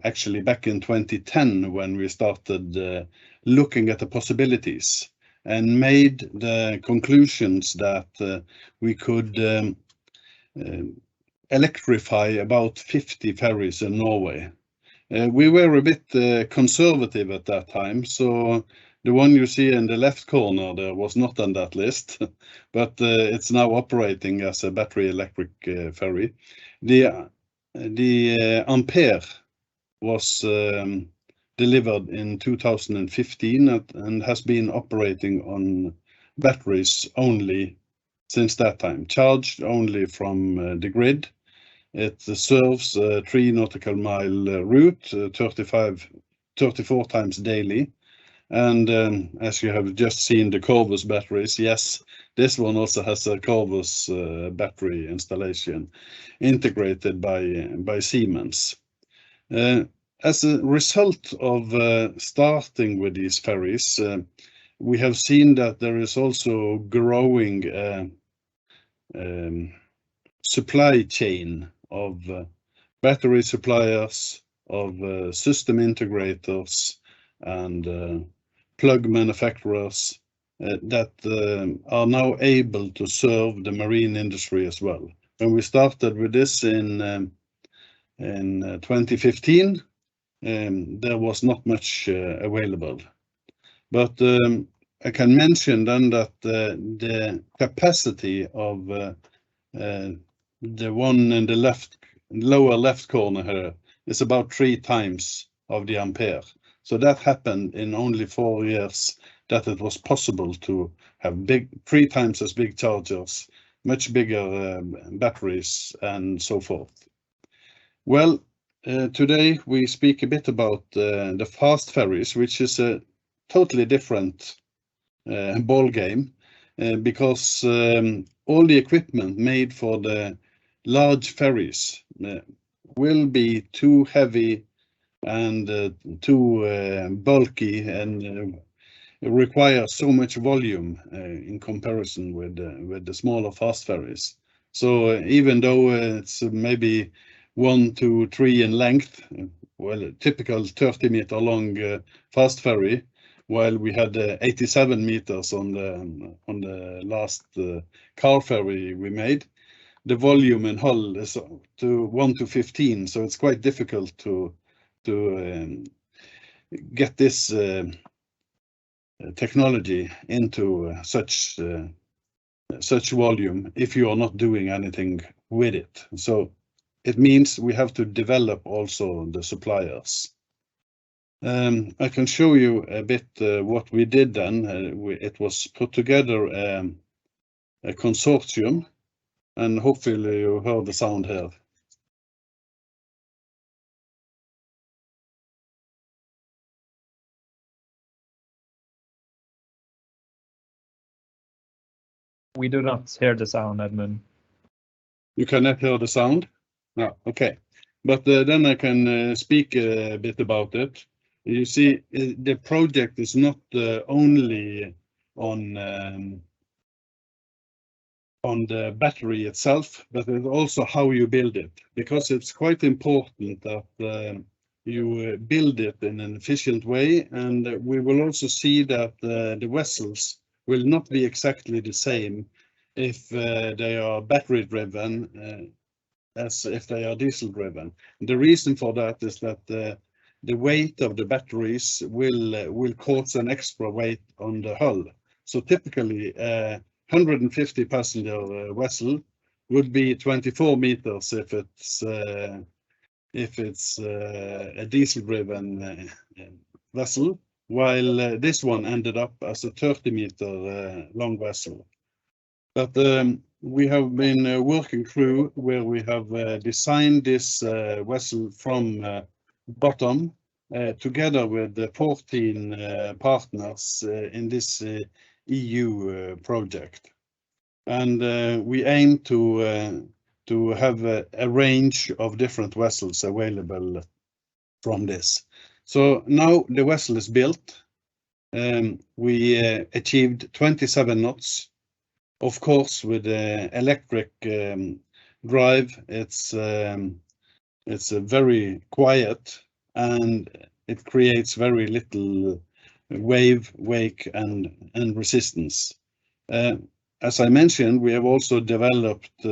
actually back in 2010, when we started looking at the possibilities and made the conclusions that we could electrify about 50 ferries in Norway. We were a bit conservative at that time, so the one you see in the left corner there was not on that list, but it's now operating as a battery electric ferry. The Ampere was delivered in 2015 and has been operating on batteries only since that time, charged only from the grid. It serves a 3 nautical mile route, 34 times daily. And as you have just seen the Corvus batteries, yes, this one also has a Corvus battery installation integrated by Siemens. As a result of starting with these ferries, we have seen that there is also growing supply chain of battery suppliers, of system integrators, and plug manufacturers that are now able to serve the marine industry as well. When we started with this in 2015, there was not much available. But I can mention then that the capacity of the one in the lower left corner here is about 3 times of the ampere. So that happened in only 4 years, that it was possible to have 3 times as big chargers, much bigger batteries, and so forth. Well, today we speak a bit about the fast ferries, which is a totally different ball game, because all the equipment made for the large ferries will be too heavy and too bulky, and require so much volume in comparison with the smaller fast ferries. So even though it's maybe 1, 2, 3 in length, well, a typical 30-meter long fast ferry, while we had 87 meters on the last car ferry we made, the volume in hull is to 1 to 15, so it's quite difficult to get this technology into such volume if you are not doing anything with it. So it means we have to develop also the suppliers. I can show you a bit what we did then. It was put together a consortium, and hopefully you heard the sound here. We do not hear the sound, Edmund. You cannot hear the sound? No, okay. But then I can speak a bit about it. You see, the project is not only on the battery itself, but it's also how you build it, because it's quite important that you build it in an efficient way, and we will also see that the vessels will not be exactly the same if they are battery driven as if they are diesel driven. The reason for that is that the weight of the batteries will cause an extra weight on the hull. So typically 150 passenger vessel would be 24 meters if it's a diesel driven vessel, while this one ended up as a 30-meter long vessel. But we have been working through where we have designed this vessel from bottom together with the 14 partners in this EU project. And we aim to have a range of different vessels available from this. So now the vessel is built. We achieved 27 knots. Of course, with the electric drive, it's very quiet, and it creates very little wake and resistance. As I mentioned, we have also developed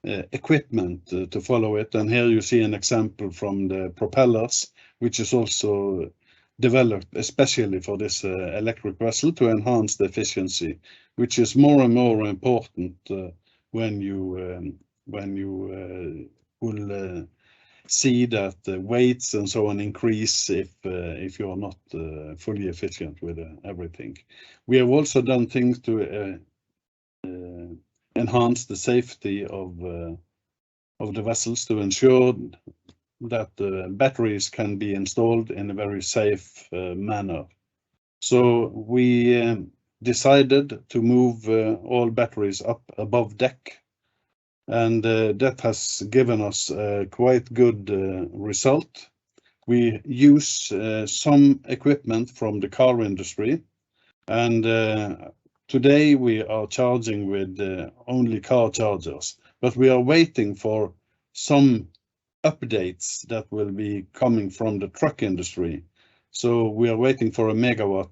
equipment to follow it, and here you see an example from the propellers, which is also developed especially for this electric vessel to enhance the efficiency, which is more and more important when you will see that the weights and so on increase if you are not fully efficient with everything. We have also done things to enhance the safety of the vessels to ensure that the batteries can be installed in a very safe manner. So we decided to move all batteries up above deck, and that has given us a quite good result. We use some equipment from the car industry, and today we are charging with only car chargers, but we are waiting for some updates that will be coming from the truck industry. So we are waiting for a megawatt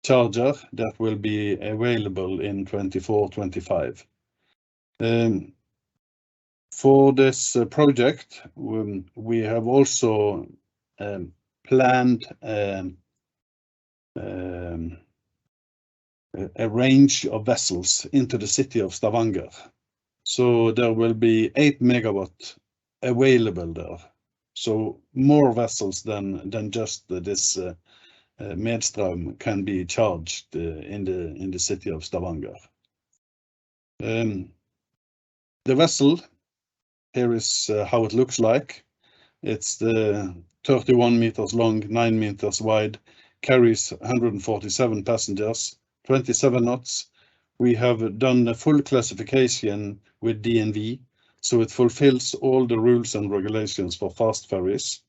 charger that will be available in 24-25. For this project, we have also planned a range of vessels into the city of Stavanger. So there will be 8 megawatt available there. So more vessels than just this Medstrøm can be charged in the city of Stavanger. The vessel, here is how it looks like. It's 31 meters long, 9 meters wide, carries 147 passengers, 27 knots. We have done a full classification with DNV, so it fulfills all the rules and regulations for fast ferries.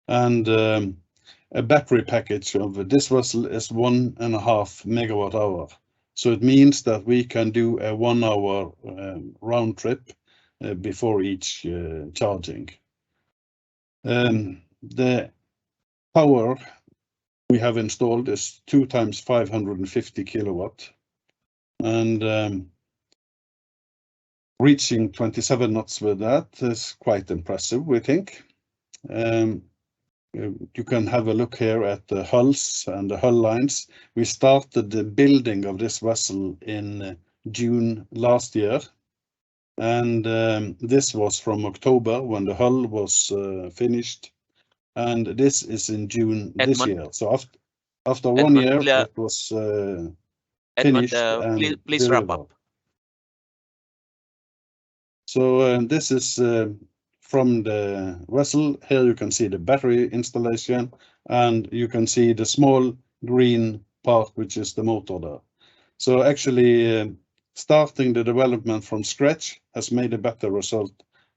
And a battery package of this vessel is 1.5 megawatt hour. So it means that we can do a 1 hour round trip before each charging. The power we have installed is 2 times 550 kilowatt, and reaching 27 knots with that is quite impressive, we think. You can have a look here at the hulls and the hull lines. We started the building of this vessel in June last year, and this was from October when the hull was finished, and this is in June this Edmund? year. So after 1 year, it was Edmund, finished and please wrap delivered. up. So this is from the vessel. Here you can see the battery installation, and you can see the small green part, which is the motor there. So actually starting the development from scratch has made a better result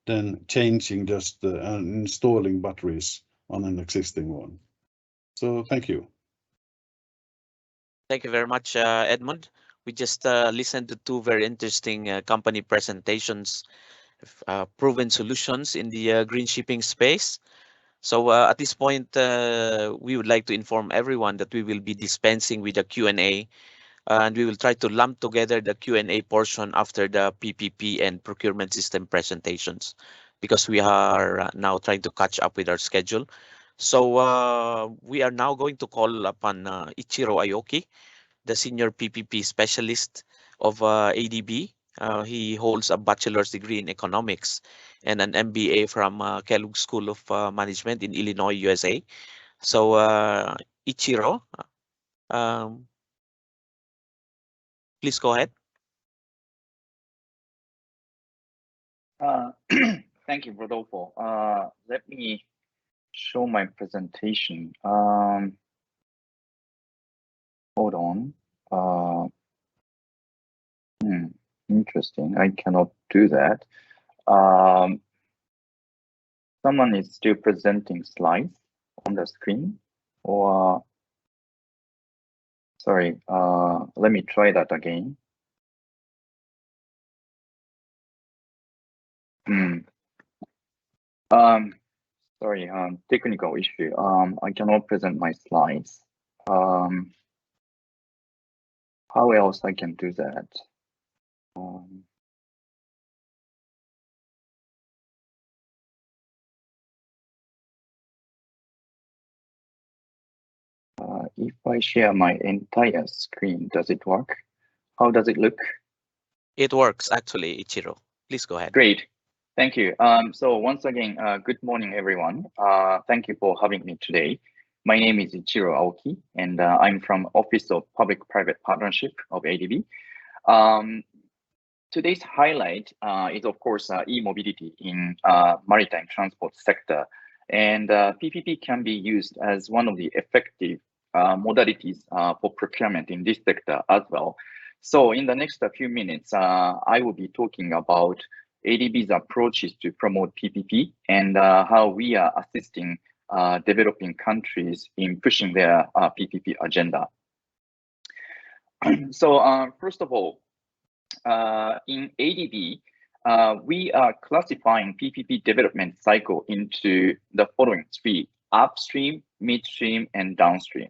than changing just installing batteries on an existing one. So thank you. Thank you very much, Edmund. We just listened to 2 very interesting company presentations, proven solutions in the green shipping space. So at this point, we would like to inform everyone that we will be dispensing with a Q&A, and we will try to lump together the Q&A portion after the PPP and procurement system presentations, because we are now trying to catch up with our schedule. So we are now going to call upon Ichiro Aoki, the senior PPP specialist of ADB. He holds a bachelor's degree in economics and an MBA from Kellogg School of Management in Illinois, USA. So Ichiro, please go ahead. Thank you, Rodolfo. Let me show my presentation. Hold on. Interesting. I cannot do that. Someone is still presenting slides on the screen, or sorry. Let me try that again. Sorry, technical issue. I cannot present my slides. How else I can do that? If I share my entire screen, does it work? How does it look? It works, actually, Ichiro. Please go ahead. Great. Thank you. So once again, good morning, everyone. Thank you for having me today. My name is Ichiro Aoki, and I'm from Office of Public-Private Partnership of ADB. Today's highlight is, of course, e-mobility in maritime transport sector. And PPP can be used as one of the effective modalities for procurement in this sector as well. So in the next few minutes, I will be talking about ADB's approaches to promote PPP and how we are assisting developing countries in pushing their PPP agenda. So first of all, in ADB, we are classifying PPP development cycle into the following 3: upstream, midstream, and downstream.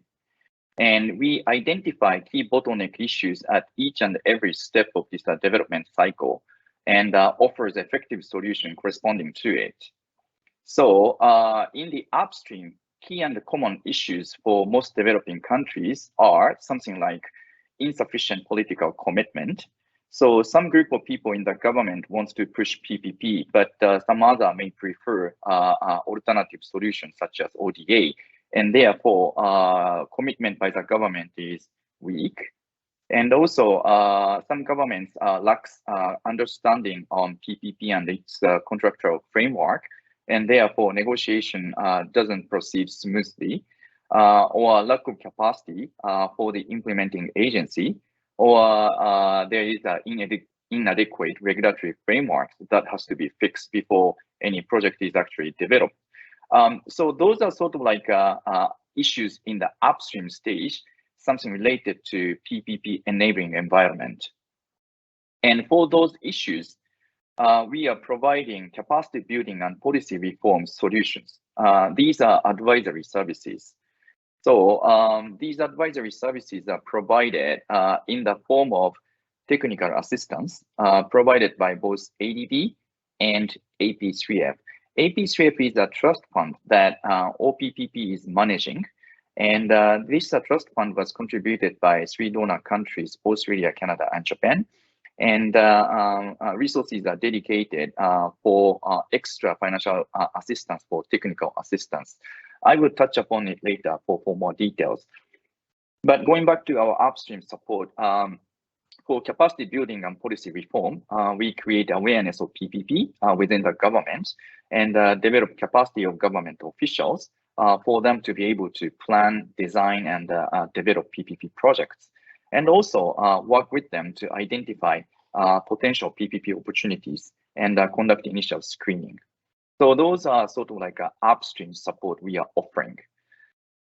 And we identify key bottleneck issues at each and every step of this development cycle, and offers effective solution corresponding to it. So in the upstream key and common issues for most developing countries are something like insufficient political commitment. So some group of people in the government wants to push PPP, but some other may prefer alternative solutions such as ODA, and therefore commitment by the government is weak. And also some governments lacks understanding on PPP and its contractual framework, and therefore negotiation doesn't proceed smoothly, or lack of capacity for the implementing agency, or there is an inadequate regulatory framework that has to be fixed before any project is actually developed. So those are sort of like issues in the upstream stage, something related to PPP enabling environment. And for those issues, we are providing capacity building and policy reform solutions. These are advisory services. So these advisory services are provided in the form of technical assistance provided by both ADB and AP3F. AP3F is a trust fund that OPPP is managing. And this trust fund was contributed by 3 donor countries, Australia, Canada, and Japan. And resources are dedicated for extra financial assistance for technical assistance. I will touch upon it later for more details. But going back to our upstream support, for capacity building and policy reform, we create awareness of PPP within the government and develop capacity of government officials for them to be able to plan, design, and develop PPP projects. And also work with them to identify potential PPP opportunities and conduct initial screening. So those are sort of like upstream support we are offering.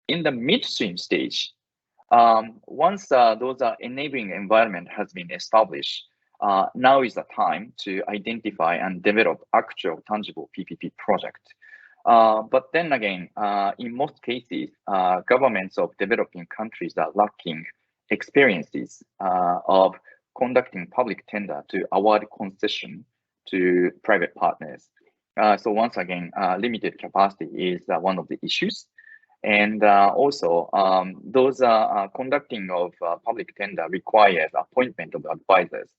In the midstream stage, once those enabling environment has been established, now is the time to identify and develop actual tangible PPP project. But then again, in most cases, governments of developing countries are lacking experiences of conducting public tender to award concession to private partners. So once again, limited capacity is one of the issues. And also, those conducting of public tender requires appointment of advisors,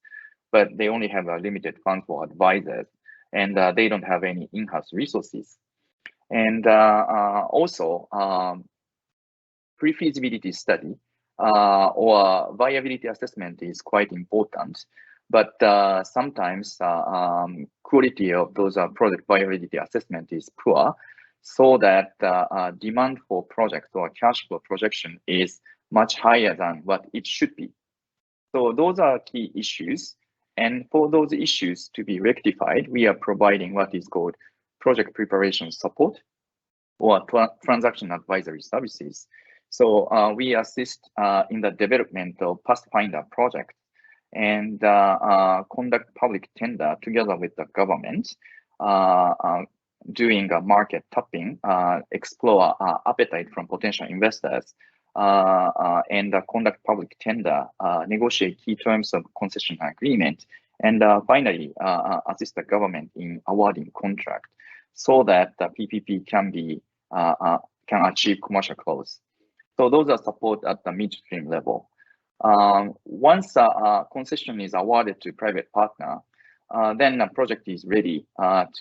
but they only have a limited funds for advisors, and they don't have any in-house resources. And also, pre-feasibility study or viability assessment is quite important, but sometimes quality of those project viability assessment is poor, so that demand for projects or cash flow projection is much higher than what it should be. So those are key issues. And for those issues to be rectified, we are providing what is called project preparation support or transaction advisory services. So we assist in the development of Pathfinder projects and conduct public tender together with the government, doing a market tapping, explore appetite from potential investors, and conduct public tender, negotiate key terms of concession agreement, and finally assist the government in awarding contract, so that the PPP can be can achieve commercial close. So those are support at the midstream level. Once a concession is awarded to private partner, then the project is ready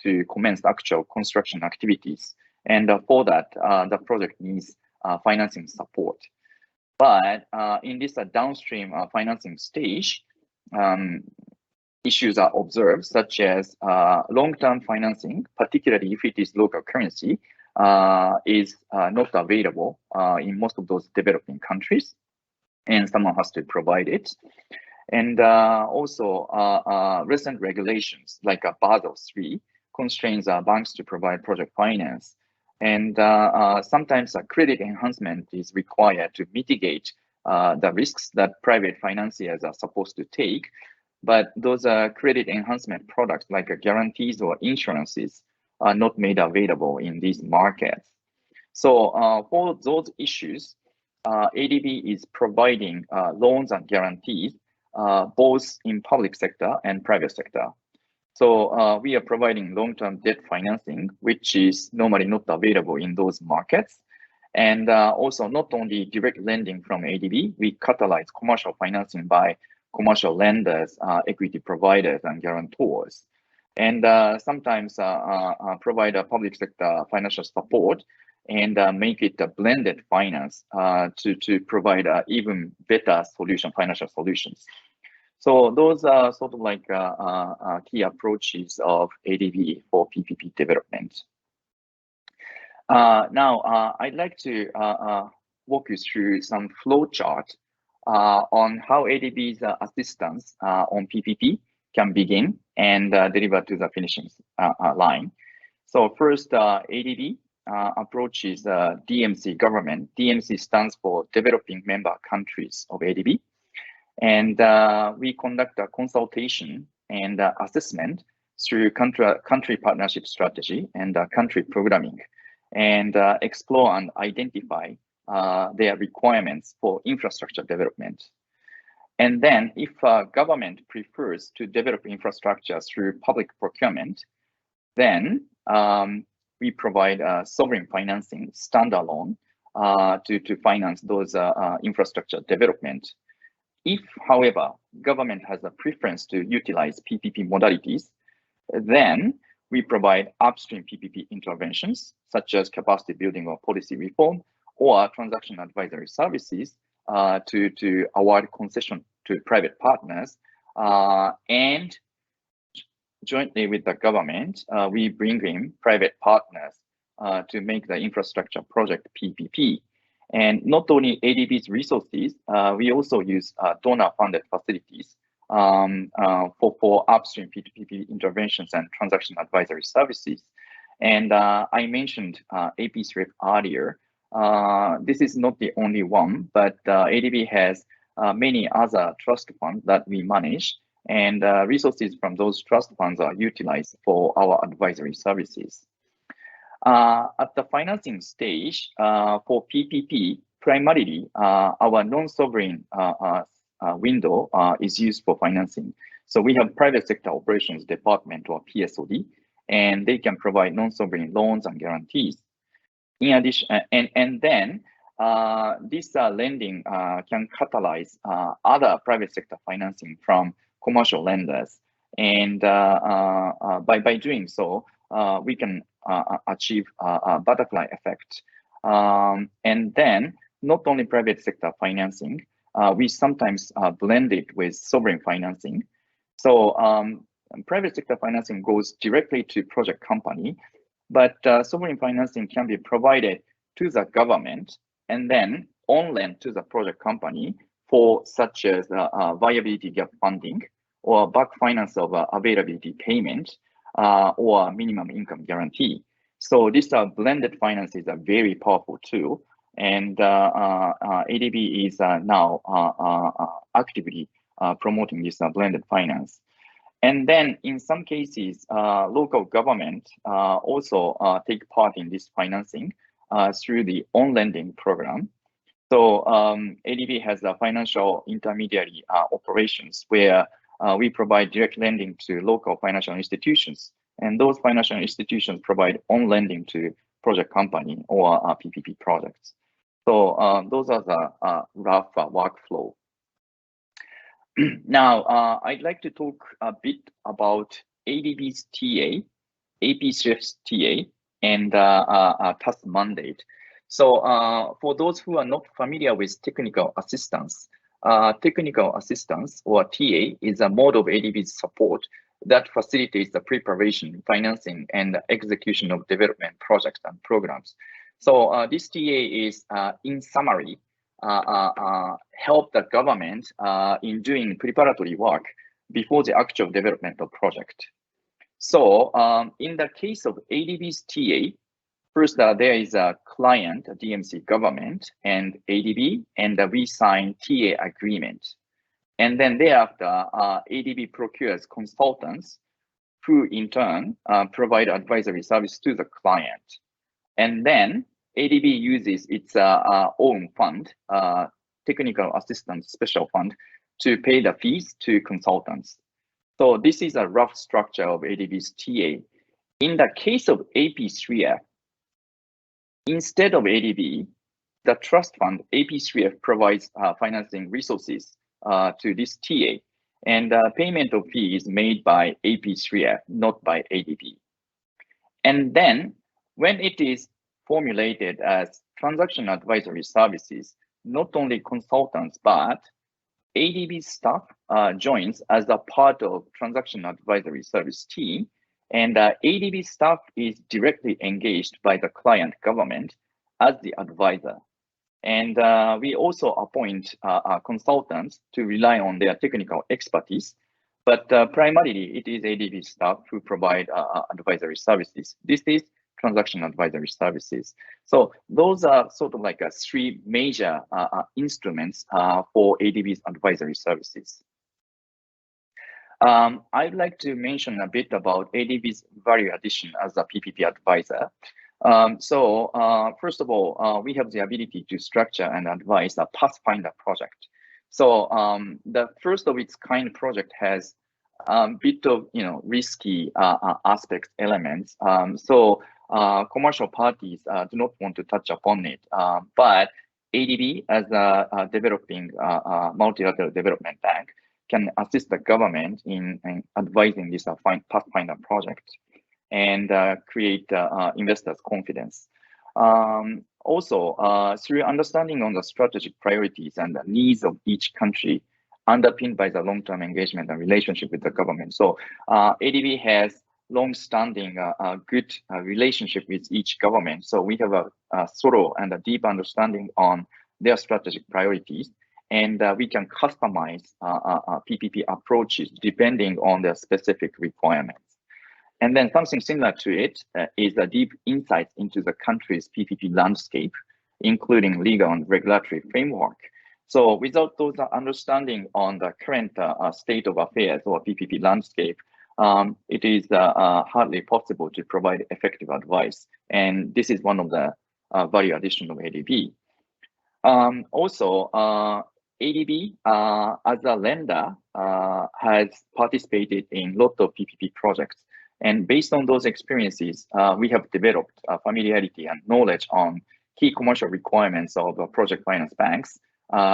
to commence actual construction activities. And for that, the project needs financing support. But in this downstream financing stage, issues are observed, such as long-term financing, particularly if it is local currency, is not available in most of those developing countries, and someone has to provide it. And also recent regulations like Basel III constrains banks to provide project finance. And sometimes a credit enhancement is required to mitigate the risks that private financiers are supposed to take. But those credit enhancement products like guarantees or insurances are not made available in these markets. So for those issues, ADB is providing loans and guarantees both in public sector and private sector. So we are providing long-term debt financing, which is normally not available in those markets. And also not only direct lending from ADB, we catalyze commercial financing by commercial lenders, equity providers, and guarantors. And sometimes provide a public sector financial support and make it a blended finance to provide even better financial solutions. So those are sort of like key approaches of ADB for PPP development. Now, I'd like to walk you through some flow chart on how ADB's assistance on PPP can begin and deliver to the finishing line. So first, ADB approaches DMC government. DMC stands for Developing Member Countries of ADB. And we conduct a consultation and assessment through country partnership strategy and country programming, and explore and identify their requirements for infrastructure development. And then if government prefers to develop infrastructure through public procurement, then we provide sovereign financing standalone to finance those infrastructure development. If, however, government has a preference to utilize PPP modalities, then we provide upstream PPP interventions, such as capacity building or policy reform, or transaction advisory services to award concession to private partners. And jointly with the government, we bring in private partners to make the infrastructure project PPP. And not only ADB's resources, we also use donor-funded facilities for upstream PPP interventions and transaction advisory services. And I mentioned AP3 earlier. This is not the only one, but ADB has many other trust funds that we manage, and resources from those trust funds are utilized for our advisory services. At the financing stage for PPP, primarily our non-sovereign window is used for financing. So we have private sector operations department, or PSOD, and they can provide non-sovereign loans and guarantees. In addition, and then this lending can catalyze other private sector financing from commercial lenders, and by doing so, we can achieve a butterfly effect. And then not only private sector financing, we sometimes blend it with sovereign financing. So private sector financing goes directly to project company, but sovereign financing can be provided to the government and then on lend to the project company for such as viability gap funding or back finance of availability payment or minimum income guarantee. So this blended finance is a very powerful tool, and ADB is now actively promoting this blended finance. And then in some cases, local government also take part in this financing through the on-lending program. So ADB has a financial intermediary operations where we provide direct lending to local financial institutions, and those financial institutions provide on-lending to project company or PPP projects. So those are the rough workflow. Now, I'd like to talk a bit about ADB's TA, AP3's TA, and task mandate. So for those who are not familiar with technical assistance or TA is a mode of ADB's support that facilitates the preparation, financing, and execution of development projects and programs. So this TA is, in summary, help the government in doing preparatory work before the actual development of project. So in the case of ADB's TA, first there is a client, a DMC government, and ADB, and we sign TA agreement. And then thereafter, ADB procures consultants who in turn provide advisory service to the client. And then ADB uses its own fund, technical assistance special fund, to pay the fees to consultants. So this is a rough structure of ADB's TA. In the case of AP3F, instead of ADB the trust fund, AP3F provides financing resources to this TA, and payment of fee is made by AP3F, not by ADB. And then when it is formulated as transaction advisory services, not only consultants, but ADB staff joins as a part of transaction advisory service team, and ADB staff is directly engaged by the client government as the advisor. And we also appoint consultants to rely on their technical expertise, but primarily it is ADB staff who provide advisory services. This is transaction advisory services. So those are sort of like three major instruments for ADB's advisory services. I'd like to mention a bit about ADB's value addition as a PPP advisor. First of all, we have the ability to structure and advise a Pathfinder project. So the first of its kind project has a bit of risky aspects, elements. Commercial parties do not want to touch upon it, but ADB as a developing multilateral development bank can assist the government in advising this Pathfinder project and create investors' confidence. Also, through understanding on the strategic priorities and the needs of each country, underpinned by the long-term engagement and relationship with the government. So ADB has long-standing good relationship with each government. So we have a thorough and a deep understanding on their strategic priorities, and we can customize PPP approaches depending on their specific requirements. And then something similar to it is a deep insight into the country's PPP landscape, including legal and regulatory framework. So without those understanding on the current state of affairs or PPP landscape, it is hardly possible to provide effective advice. And this is one of the value addition of ADB. Also, ADB as a lender has participated in a lot of PPP projects. And based on those experiences, we have developed familiarity and knowledge on key commercial requirements of project finance banks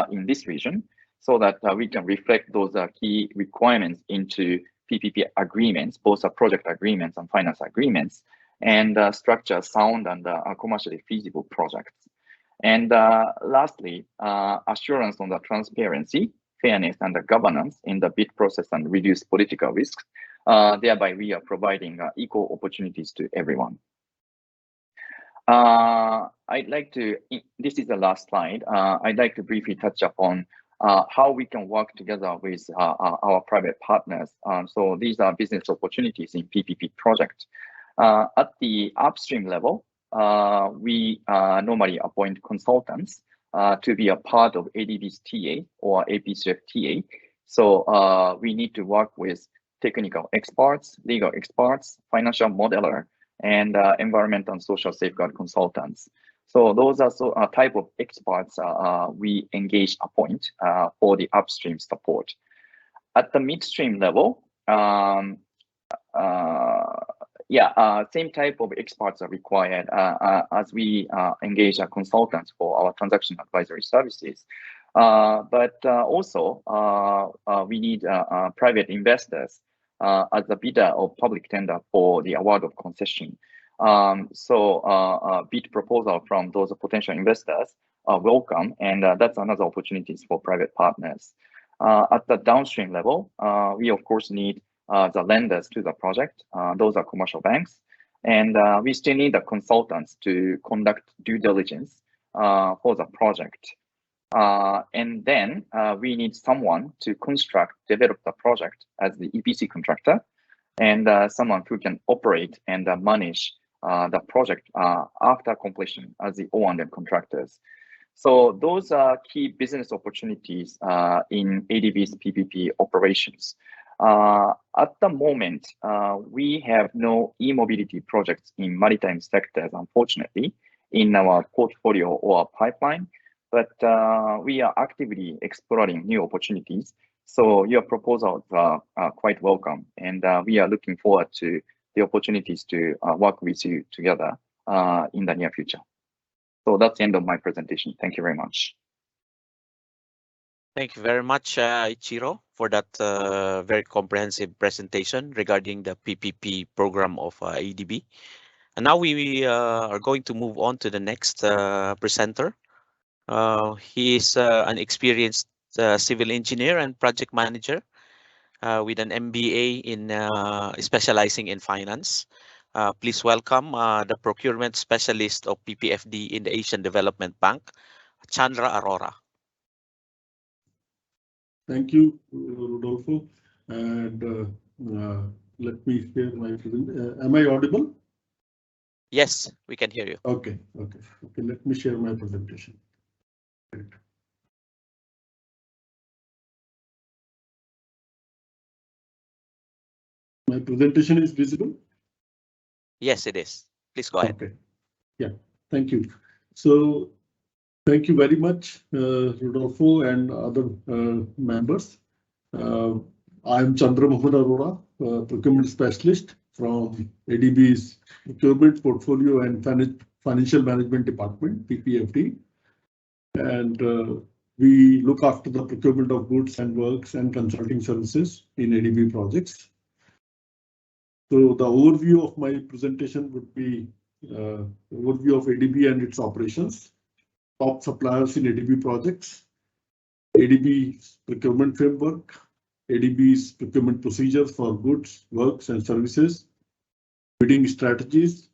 in this region, so that we can reflect those key requirements into PPP agreements, both project agreements and finance agreements, and structure sound and commercially feasible projects. And lastly, assurance on the transparency, fairness, and the governance in the bid process and reduce political risks. Thereby, we are providing equal opportunities to everyone. I'd like to, this is the last slide. I'd like to briefly touch upon how we can work together with our private partners. So these are business opportunities in PPP projects. At the upstream level, we normally appoint consultants to be a part of ADB's TA or AP3F TA. So we need to work with technical experts, legal experts, financial modeler, and environmental and social safeguard consultants. So those are a type of experts we engage, appoint for the upstream support. At the midstream level, same type of experts are required as we engage consultants for our transaction advisory services. But also, we need private investors as a bidder of public tender for the award of concession. Bid proposal from those potential investors are welcome, and that's another opportunities for private partners. At the downstream level, we of course need the lenders to the project. Those are commercial banks, and we still need the consultants to conduct due diligence for the project. And then we need someone to develop the project as the EPC contractor, and someone who can operate and manage the project after completion as the O&M contractors. So those are key business opportunities in ADB's PPP operations. At the moment, we have no e-mobility projects in maritime sectors, unfortunately, in our portfolio or pipeline, but we are actively exploring new opportunities. So your proposals are quite welcome, and we are looking forward to the opportunities to work with you together in the near future. So that's the end of my presentation. Thank you very much. Thank you very much, Ichiro, for that very comprehensive presentation regarding the PPP program of ADB. And now we are going to move on to the next presenter. He is an experienced civil engineer and project manager with an MBA in specializing in finance. Please welcome the procurement specialist of PPFD in the Asian Development Bank, Chandra Arora. Thank you, Rodolfo. And let me share my presentation. Am I audible? Yes, we can hear you. Okay. Let me share my presentation. Right. My presentation is visible? Yes, it is. Please go ahead. Okay. Yeah, thank you. So thank you very much, Rodolfo and other members. I'm Chandra Mohan Arora, procurement specialist from ADB's Procurement Portfolio and Financial Management Department, PPFD. And we look after the procurement of goods and works and consulting services in ADB projects. So the overview of my presentation would be overview of ADB and its operations, top suppliers in ADB projects, ADB's procurement framework, ADB's procurement procedures for goods, works and services, bidding strategies,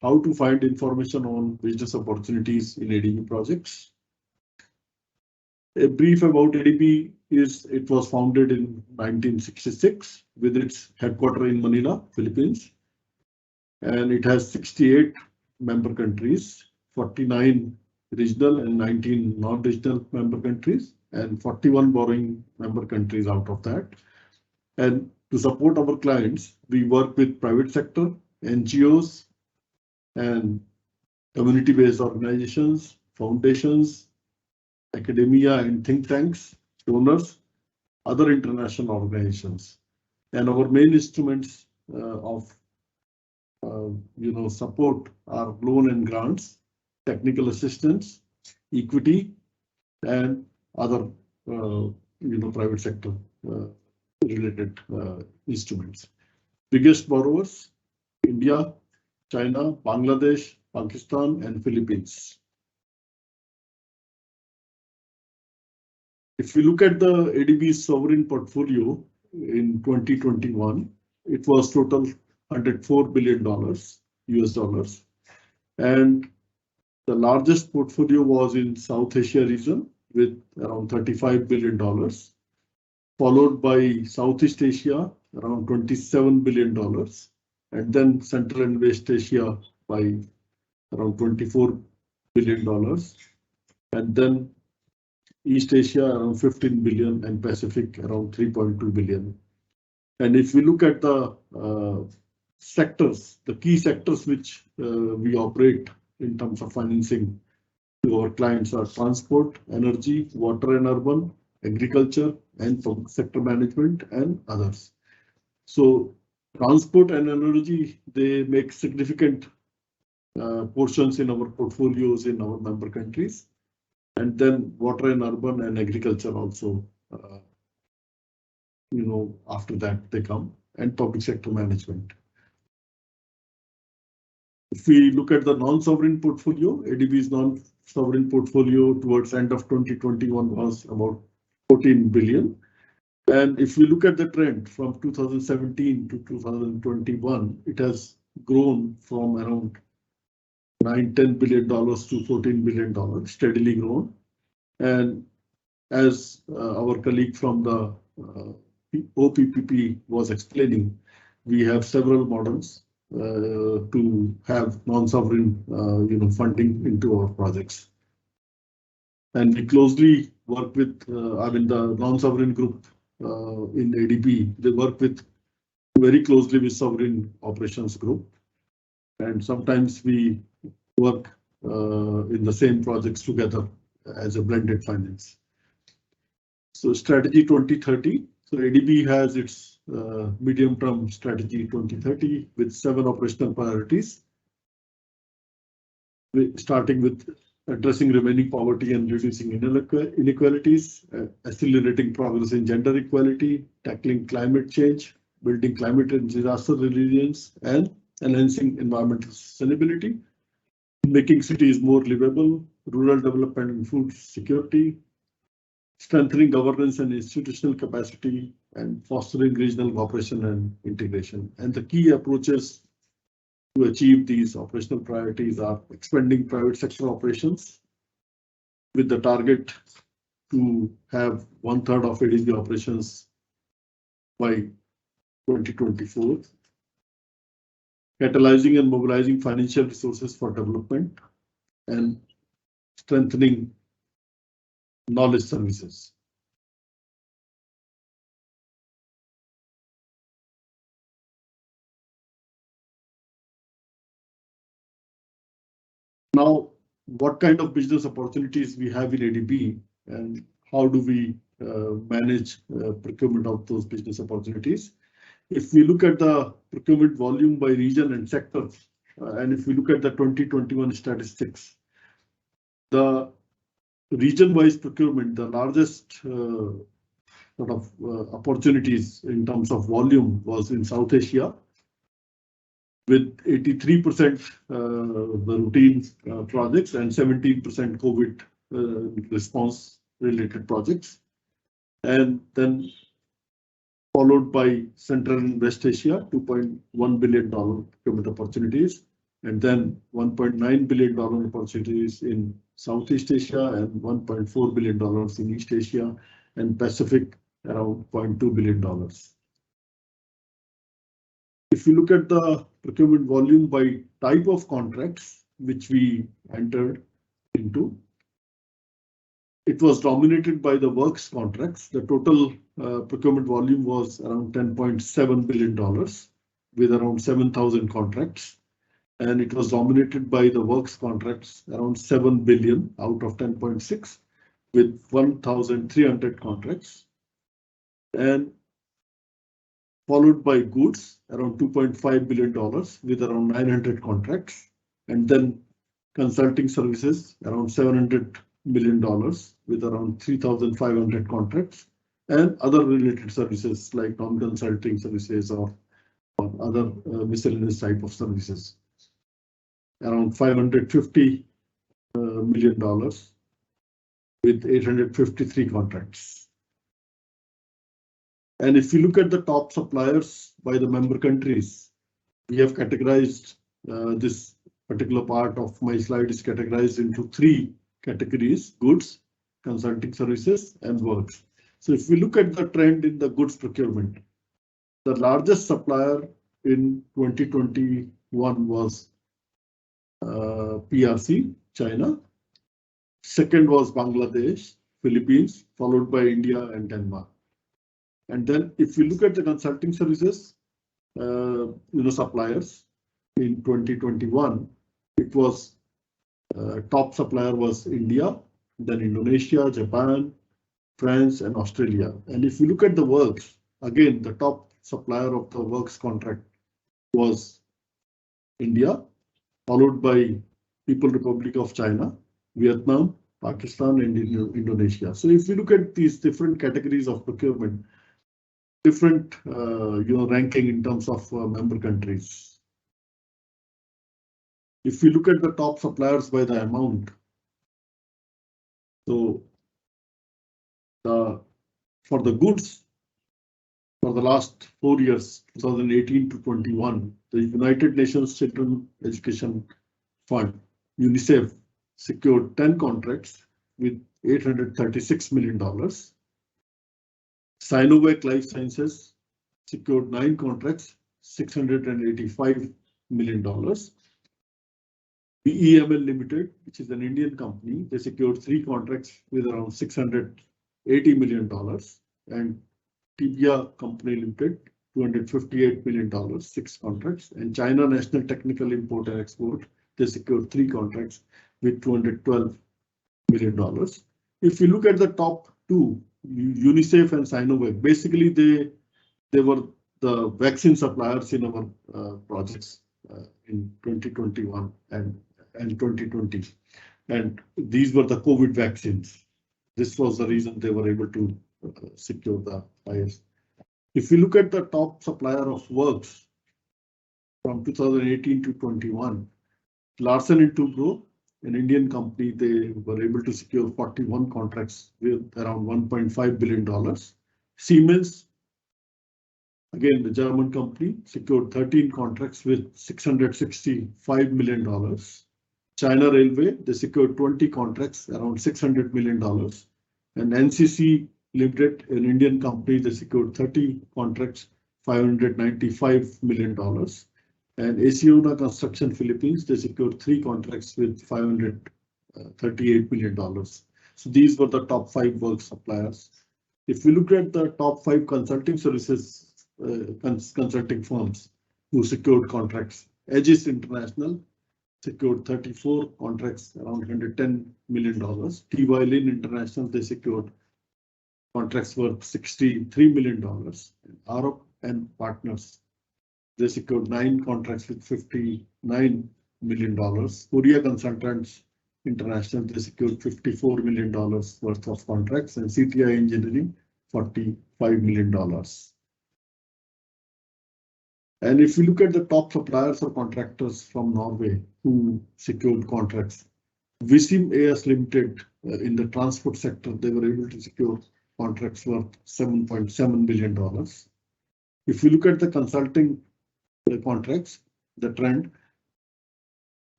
how to find information on business opportunities in ADB projects. A brief about ADB is it was founded in 1966 with its headquarters in Manila, Philippines. And it has 68 member countries, 49 regional and 19 non-regional member countries, and 41 borrowing member countries out of that. And to support our clients, we work with private sector, NGOs, and community-based organizations, foundations, academia and think tanks, donors, other international organizations. And our main instruments of support are loan and grants, technical assistance, equity, and other private sector related instruments. Biggest borrowers: India, China, Bangladesh, Pakistan, and Philippines. If we look at the ADB's sovereign portfolio in 2021, it was total $104 billion US dollars, and the largest portfolio was in South Asia region with around $35 billion, followed by Southeast Asia around $27 billion, and then Central and West Asia by around $24 billion, and then East Asia around 15 billion and Pacific around 3.2 billion. And if we look at the sectors, the key sectors which we operate in terms of financing to our clients are transport, energy, water and urban, agriculture, and public sector management, and others. So transport and energy, they make significant portions in our portfolios in our member countries. And then water and urban and agriculture also, after that they come, and public sector management. If we look at the non-sovereign portfolio, ADB's non-sovereign portfolio towards end of 2021 was about 14 billion. And if we look at the trend from 2017 to 2021, it has grown from around $9-10 billion to $14 billion, steadily grown. And as our colleague from the OPPP was explaining, we have several models to have non-sovereign funding into our projects. And we closely work with, the non-sovereign group in ADB, they work very closely with sovereign operations group. And sometimes we work in the same projects together as a blended finance. So strategy 2030. So ADB has its medium-term strategy 2030 with 7 operational priorities. Starting with addressing remaining poverty and reducing inequalities, accelerating progress in gender equality, tackling climate change, building climate and disaster resilience, and enhancing environmental sustainability, making cities more livable, rural development and food security, strengthening governance and institutional capacity, and fostering regional cooperation and integration. And the key approaches to achieve these operational priorities are expanding private sector operations with the target to have 1/3 of ADB operations by 2024, catalyzing and mobilizing financial resources for development, and strengthening knowledge services. Now, what kind of business opportunities we have in ADB and how do we manage procurement of those business opportunities? If we look at the procurement volume by region and sector, and if we look at the 2021 statistics, the region-wise procurement, the largest sort of opportunities in terms of volume was in South Asia, with 83% the routine projects and 17% COVID response related projects. And then followed by Central and West Asia, $2.1 billion procurement opportunities, and then $1.9 billion opportunities in Southeast Asia and $1.4 billion in East Asia, and Pacific around $0.2 billion. If you look at the procurement volume by type of contracts which we entered into, it was dominated by the works contracts. The total procurement volume was around $10.7 billion with around 7,000 contracts. And it was dominated by the works contracts, around 7 billion out of 10.6 with 1,300 contracts. And followed by goods, around $2.5 billion with around 900 contracts. And then consulting services, around $700 million with around 3,500 contracts. And other related services like non-consulting services or other miscellaneous type of services, around $550 million with 853 contracts. And if you look at the top suppliers by the member countries, we have categorized this particular part of my slide is categorized into 3 categories: goods, consulting services, and works. So if we look at the trend in the goods procurement, the largest supplier in 2021 was PRC, China. Second was Bangladesh, Philippines, followed by India and Denmark. And then if you look at the consulting services, suppliers in 2021, it was top supplier was India, then Indonesia, Japan, France, and Australia. And if you look at the works, again, the top supplier of the works contract was India, followed by People's Republic of China, Vietnam, Pakistan, and Indonesia. So if you look at these different categories of procurement, different ranking in terms of member countries. If we look at the top suppliers by the amount, so for the goods, for the last 4 years, 2018 to 21, the United Nations Children Education Fund, UNICEF, secured 10 contracts with $836 million. Sinovac Life Sciences secured 9 contracts, $685 million. BEML Limited, which is an Indian company, they secured 3 contracts with around $680 million. And Tibia Company Limited, $258 million, 6 contracts. And China National Technical Import and Export, they secured 3 contracts with $212 million. If you look at the top 2, UNICEF and Sinovac, basically they were the vaccine suppliers in our projects in 2021 and 2020. And these were the COVID vaccines. This was the reason they were able to secure the buyers. If we look at the top supplier of works from 2018 to 21, Larsen & Toubro, an Indian company, they were able to secure 41 contracts with around $1.5 billion. Siemens, again, the German company, secured 13 contracts with $665 million. China Railway, they secured 20 contracts, around $600 million. And NCC Limited, an Indian company, they secured 30 contracts, $595 million. And Asiona Construction Philippines, they secured 3 contracts with $538 million. So these were the top 5 work suppliers. If we look at the top 5 consulting services, consulting firms who secured contracts, Aegis International secured 34 contracts, around $110 million. TY Lin International, they secured contracts worth $63 million. Arup and Partners, they secured 9 contracts with $59 million. Korea Consultants International, they secured $54 million worth of contracts, and CTI Engineering, $45 million. And if we look at the top suppliers or contractors from Norway who secured contracts, Visim AS Limited in the transport sector, they were able to secure contracts worth $7.7 billion. If we look at the consulting contracts, the trend,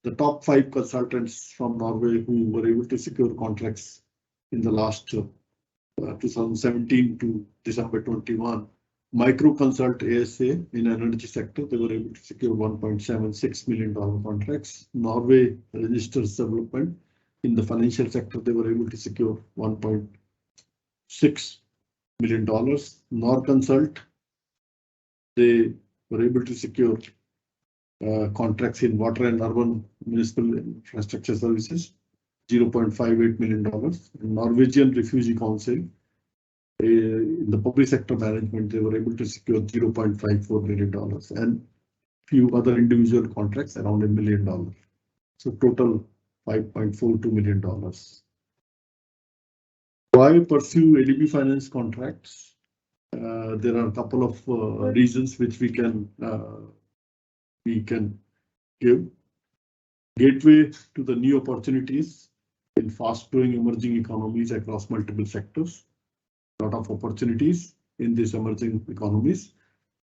the top 5 consultants from Norway who were able to secure contracts in the last 2017 to December 21, Microconsult ASA in energy sector, they were able to secure $1.76 million contracts. Norway Registers Development in the financial sector, they were able to secure $1.6 million. Norconsult, they were able to secure contracts in water and urban municipal infrastructure services, $0.58 million. And Norwegian Refugee Council, in the public sector management, they were able to secure $0.54 million and few other individual contracts around $1 million. So total $5.42 million. Why pursue ADB finance contracts? There are a couple of reasons which we can give. Gateway to the new opportunities in fast-growing emerging economies across multiple sectors. Lot of opportunities in these emerging economies.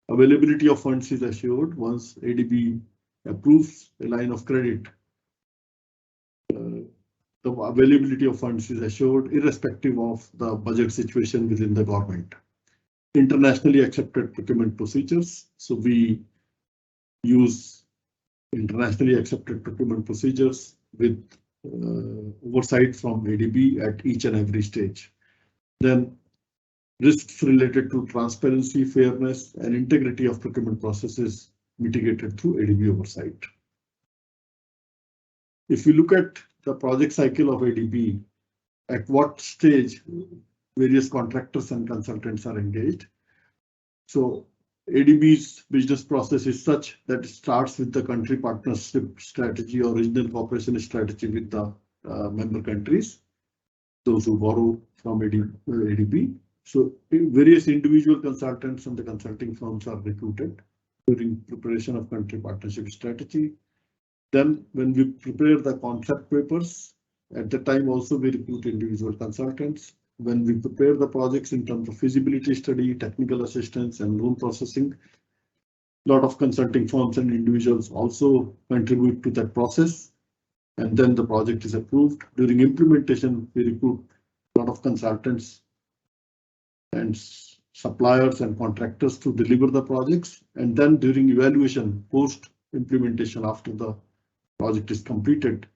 Availability of funds is assured once ADB approves a line of credit. The availability of funds is assured irrespective of the budget situation within the government. Internationally accepted procurement procedures. So we use internationally accepted procurement procedures with oversight from ADB at each and every stage. Then risks related to transparency, fairness, and integrity of procurement processes mitigated through ADB oversight. If we look at the project cycle of ADB, at what stage various contractors and consultants are engaged. So ADB's business process is such that it starts with the country partnership strategy or regional cooperation strategy with the member countries, those who borrow from ADB. So various individual consultants and the consulting firms are recruited during preparation of country partnership strategy. Then when we prepare the concept papers, at the time also we recruit individual consultants. When we prepare the projects in terms of feasibility study, technical assistance, and loan processing, a lot of consulting firms and individuals also contribute to that process. And then the project is approved. During implementation, we recruit a lot of consultants and suppliers and contractors to deliver the projects. And then during evaluation, post implementation, after the project is completed,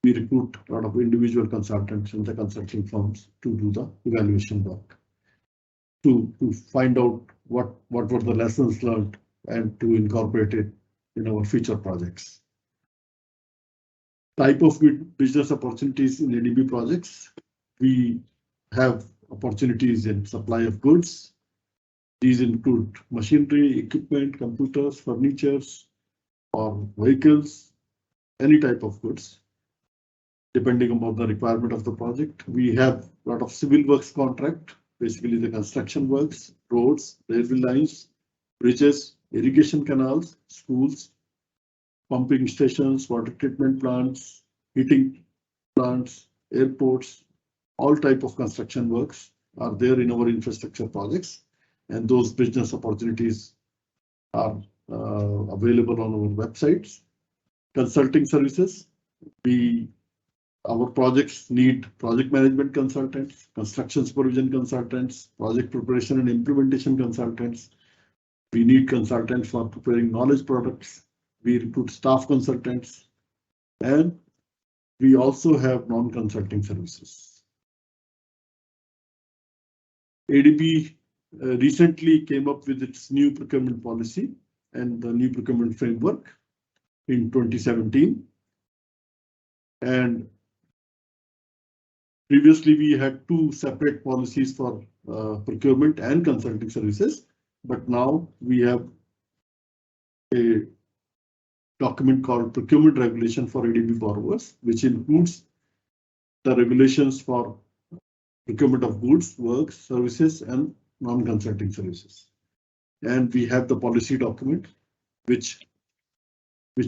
we recruit a lot of individual consultants and the consulting firms to do the evaluation work, to find out what were the lessons learned and to incorporate it in our future projects. Type of business opportunities in ADB projects. We have opportunities in supply of goods. These include machinery, equipment, computers, furnitures, or vehicles, any type of goods. depending upon the requirement of the project. We have a lot of civil works contract, basically the construction works, roads, railway lines, bridges, irrigation canals, schools, pumping stations, water treatment plants, heating plants, airports, all type of construction works are there in our infrastructure projects, and those business opportunities are available on our websites. Consulting services, our projects need project management consultants, construction supervision consultants, project preparation and implementation consultants. We need consultants for preparing knowledge products. We recruit staff consultants, and we also have non-consulting services. ADB recently came up with its new procurement policy and the new procurement framework in 2017. And previously we had two separate policies for procurement and consulting services, but now we have a document called Procurement Regulation for ADB borrowers, which includes the regulations for procurement of goods, works, services, and non-consulting services. And we have the policy document, which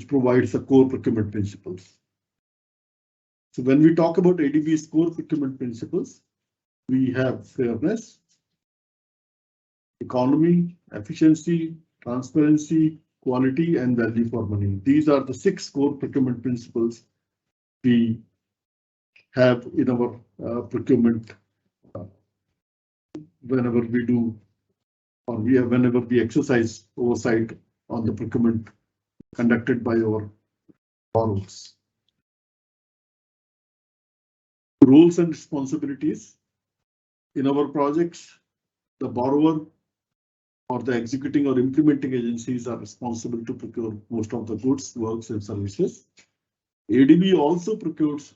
provides the core procurement principles. So when we talk about ADB's core procurement principles, we have fairness, economy, efficiency, transparency, quality, and value for money. These are the 6 core procurement principles we have in our procurement whenever we do, or whenever we exercise oversight on the procurement conducted by our borrowers. Roles and responsibilities. In our projects, the borrower or the executing or implementing agencies are responsible to procure most of the goods, works, and services. ADB also procures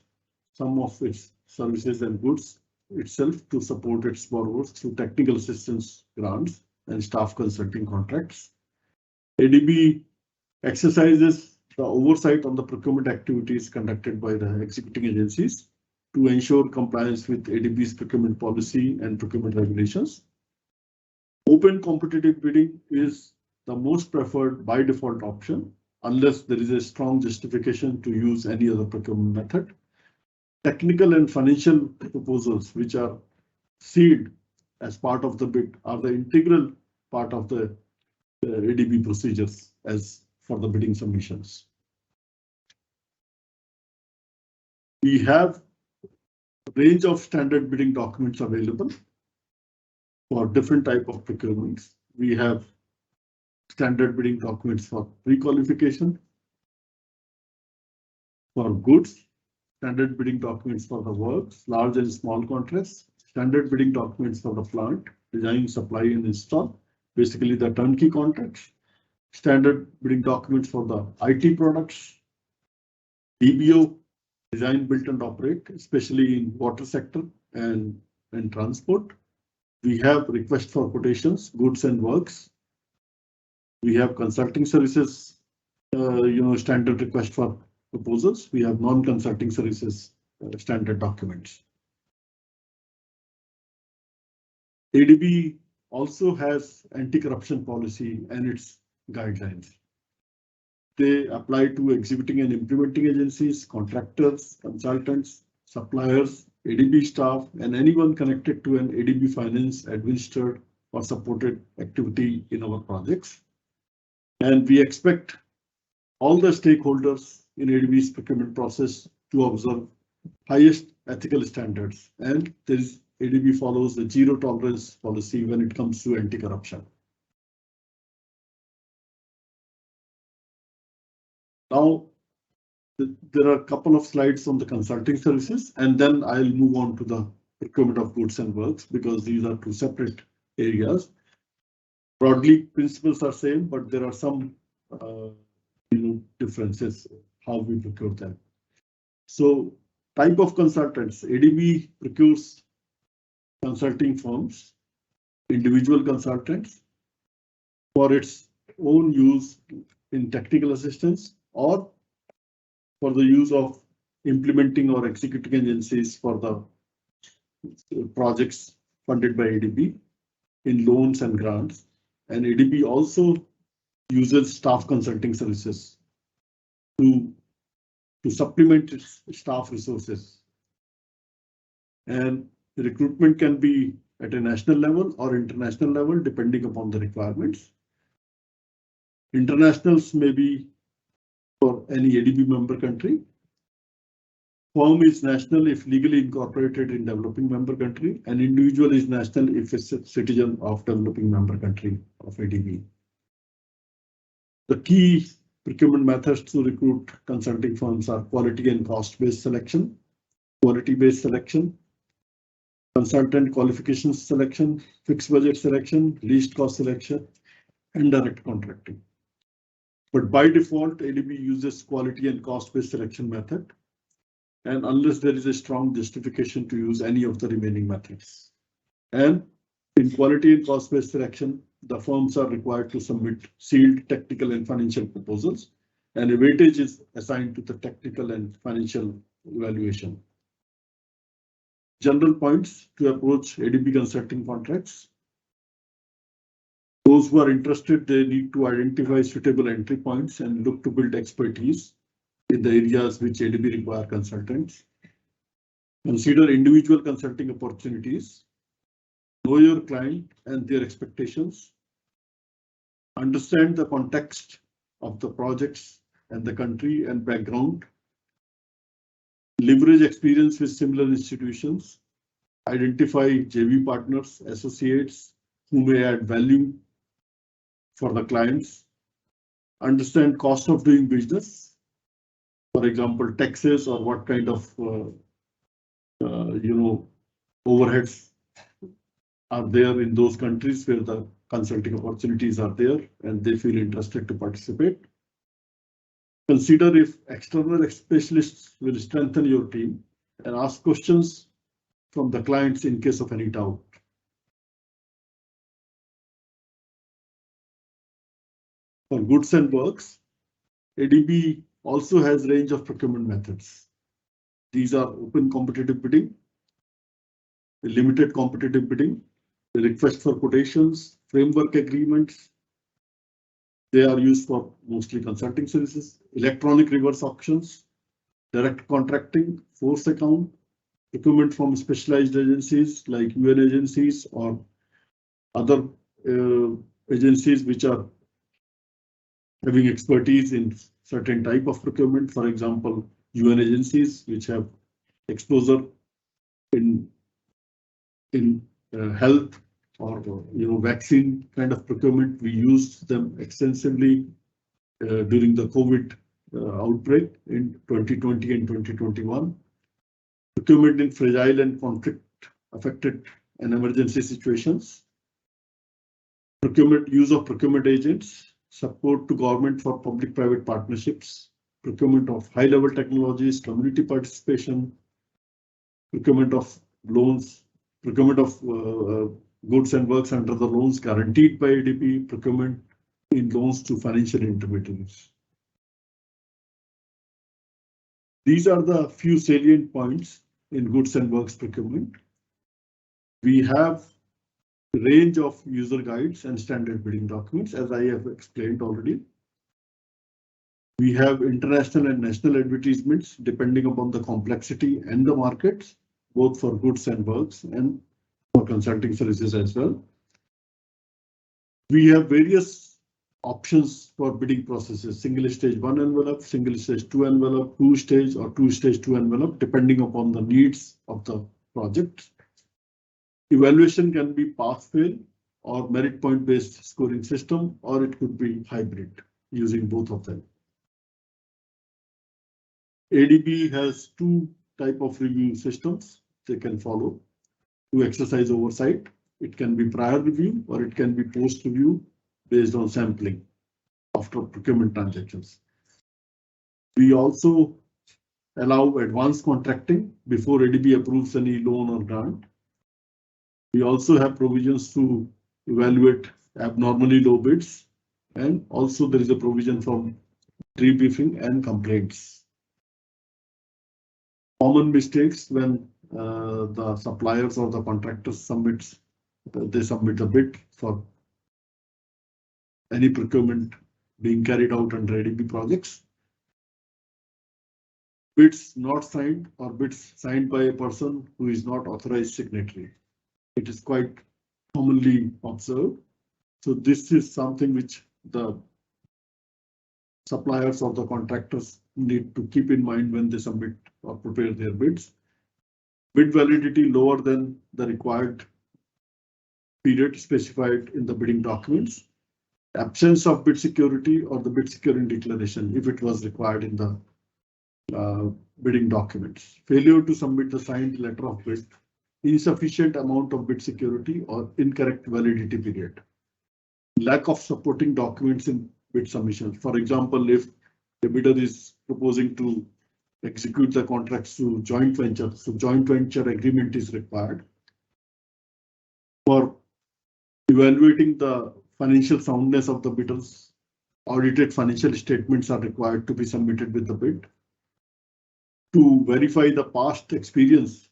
some of its services and goods itself to support its borrowers through technical assistance grants and staff consulting contracts. ADB exercises the oversight on the procurement activities conducted by the executing agencies to ensure compliance with ADB's procurement policy and procurement regulations. Open competitive bidding is the most preferred by default option unless there is a strong justification to use any other procurement method. Technical and financial proposals, which are sealed as part of the bid, are the integral part of the ADB procedures as for the bidding submissions. We have a range of standard bidding documents available for different type of procurements. We have standard bidding documents for pre-qualification, for goods, standard bidding documents for the works, large and small contracts, standard bidding documents for the plant, design, supply, and install, basically the turnkey contracts, standard bidding documents for the IT products, DBO, design, build, and operate, especially in water sector and transport. We have request for quotations, goods and works. We have consulting services, standard request for proposals. We have non-consulting services, standard documents. ADB also has anti-corruption policy and its guidelines. They apply to executing and implementing agencies, contractors, consultants, suppliers, ADB staff, and anyone connected to an ADB finance administered or supported activity in our projects. And we expect all the stakeholders in ADB's procurement process to observe highest ethical standards, and ADB follows the zero tolerance policy when it comes to anti-corruption. Now, there are a couple of slides on the consulting services, and then I'll move on to the procurement of goods and works because these are two separate areas. Broadly, principles are same, but there are some differences how we procure them. So, type of consultants. ADB procures consulting firms, individual consultants for its own use in technical assistance or for the use of implementing or executing agencies for the projects funded by ADB in loans and grants. And ADB also uses staff consulting services to supplement its staff resources. And recruitment can be at a national level or international level, depending upon the requirements. Internationals may be for any ADB member country. Firm is national if legally incorporated in developing member country, and individual is national if it's a citizen of developing member country of ADB. The key procurement methods to recruit consulting firms are quality and cost-based selection, quality-based selection, consultant qualifications selection, fixed budget selection, least cost selection, and direct contracting. But by default, ADB uses quality and cost-based selection method, and unless there is a strong justification to use any of the remaining methods. And in quality and cost-based selection, the firms are required to submit sealed technical and financial proposals, and a weightage is assigned to the technical and financial evaluation. General points to approach ADB consulting contracts. Those who are interested, they need to identify suitable entry points and look to build expertise in the areas which ADB require consultants. Consider individual consulting opportunities. Know your client and their expectations. Understand the context of the projects and the country and background. Leverage experience with similar institutions. Identify JV partners, associates who may add value for the clients. Understand cost of doing business. For example, taxes or what kind of overheads are there in those countries where the consulting opportunities are there and they feel interested to participate. Consider if external specialists will strengthen your team, and ask questions from the clients in case of any doubt. For goods and works, ADB also has a range of procurement methods. These are open competitive bidding, limited competitive bidding, the request for quotations, framework agreements. They are used for mostly consulting services, electronic reverse auctions, direct contracting, force account, procurement from specialized agencies like UN agencies or other agencies which are having expertise in certain type of procurement. For example, UN agencies which have exposure in health or vaccine kind of procurement. We used them extensively during the COVID outbreak in 2020 and 2021. Procurement in fragile and conflict affected and emergency situations. Procurement, use of procurement agents, support to government for public-private partnerships, procurement of high-level technologies, community participation, procurement of loans, procurement of goods and works under the loans guaranteed by ADB, procurement in loans to financial intermediaries. These are the few salient points in goods and works procurement. We have a range of user guides and standard bidding documents, as I have explained already. We have international and national advertisements depending upon the complexity and the markets, both for goods and works and for consulting services as well. We have various options for bidding processes: single stage 1 envelope, single stage 2 envelope, 2 stage or 2 stage 2 envelope, depending upon the needs of the project. Evaluation can be pass-fail or merit point based scoring system, or it could be hybrid using both of them. ADB has two types of review systems they can follow to exercise oversight. It can be prior review or it can be post review based on sampling after procurement transactions. We also allow advanced contracting before ADB approves any loan or grant. We also have provisions to evaluate abnormally low bids, and also there is a provision from debriefing and complaints. Common mistakes when the suppliers or the contractors submit a bid for any procurement being carried out under ADB projects. Bids not signed or bids signed by a person who is not authorized signatory. It is quite commonly observed. So this is something which the suppliers or the contractors need to keep in mind when they submit or prepare their bids. Bid validity lower than the required period specified in the bidding documents. Absence of bid security or the bid security declaration if it was required in the bidding documents. Failure to submit the signed letter of bid. Insufficient amount of bid security or incorrect validity period. Lack of supporting documents in bid submission. For example, if the bidder is proposing to execute the contracts through joint venture, so joint venture agreement is required. For evaluating the financial soundness of the bidders, audited financial statements are required to be submitted with the bid. To verify the past experience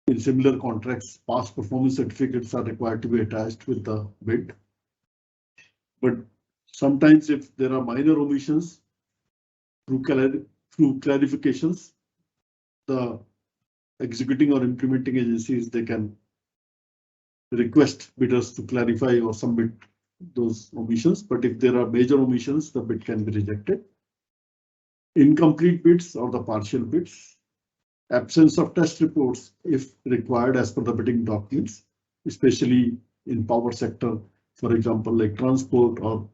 in similar contracts, past performance certificates are required to be attached with the bid. But sometimes if there are minor omissions through clarifications, the executing or implementing agencies, they can request bidders to clarify or submit those omissions. But if there are major omissions, the bid can be rejected. Incomplete bids or the partial bids. Absence of test reports if required as per the bidding documents, especially in power sector, for example, like transport or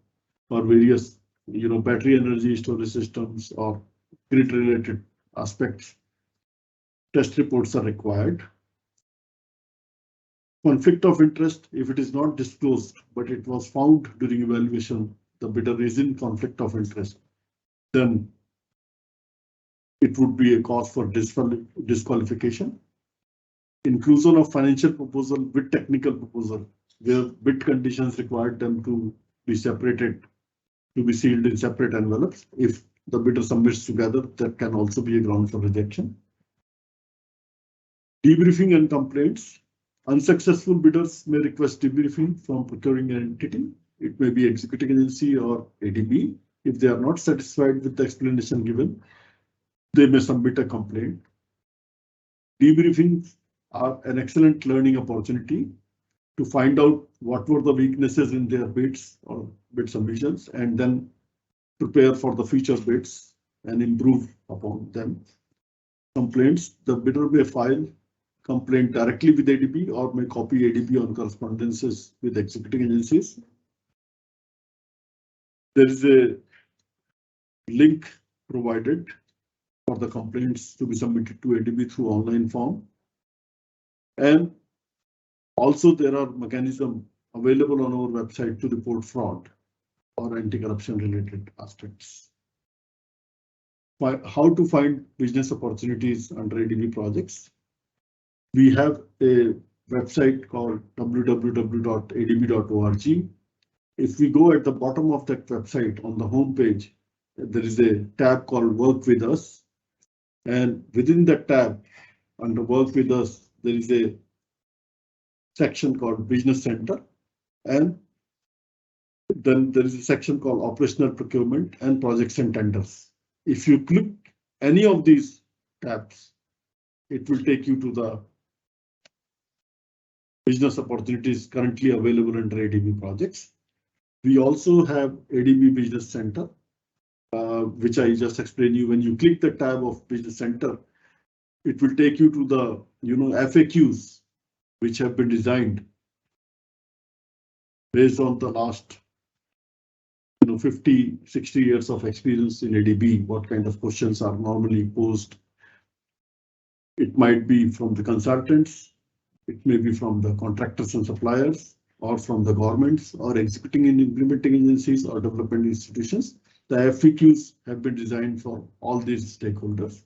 various battery energy storage systems or grid related aspects. Test reports are required. Conflict of interest if it is not disclosed, but it was found during evaluation, the bidder is in conflict of interest, then it would be a cause for disqualification. Inclusion of financial proposal with technical proposal, where bid conditions required them to be separated, to be sealed in separate envelopes. If the bidder submits together, that can also be a ground for rejection. Debriefing and complaints. Unsuccessful bidders may request debriefing from procuring entity. It may be executing agency or ADB. If they are not satisfied with the explanation given, they may submit a complaint. Debriefings are an excellent learning opportunity to find out what were the weaknesses in their bids or bid submissions and then prepare for the future bids and improve upon them. Complaints, the bidder may file complaint directly with ADB or may copy ADB on correspondences with executing agencies. There is a link provided for the complaints to be submitted to ADB through online form. And also there are mechanisms available on our website to report fraud or anti-corruption related aspects. How to find business opportunities under ADB projects. We have a website called www.adb.org. If we go at the bottom of that website on the home page, there is a tab called Work With Us. And within that tab, under Work With Us, there is a section called Business Center. And then there is a section called Operational Procurement and Projects and Tenders. If you click any of these tabs, it will take you to the business opportunities currently available under ADB projects. We also have ADB Business Center, which I just explained you. When you click the tab of Business Center, it will take you to the FAQs, which have been designed based on the last 50, 60 years of experience in ADB. What kind of questions are normally posed? It might be from the consultants, it may be from the contractors and suppliers, or from the governments, or executing and implementing agencies or development institutions. The FAQs have been designed for all these stakeholders.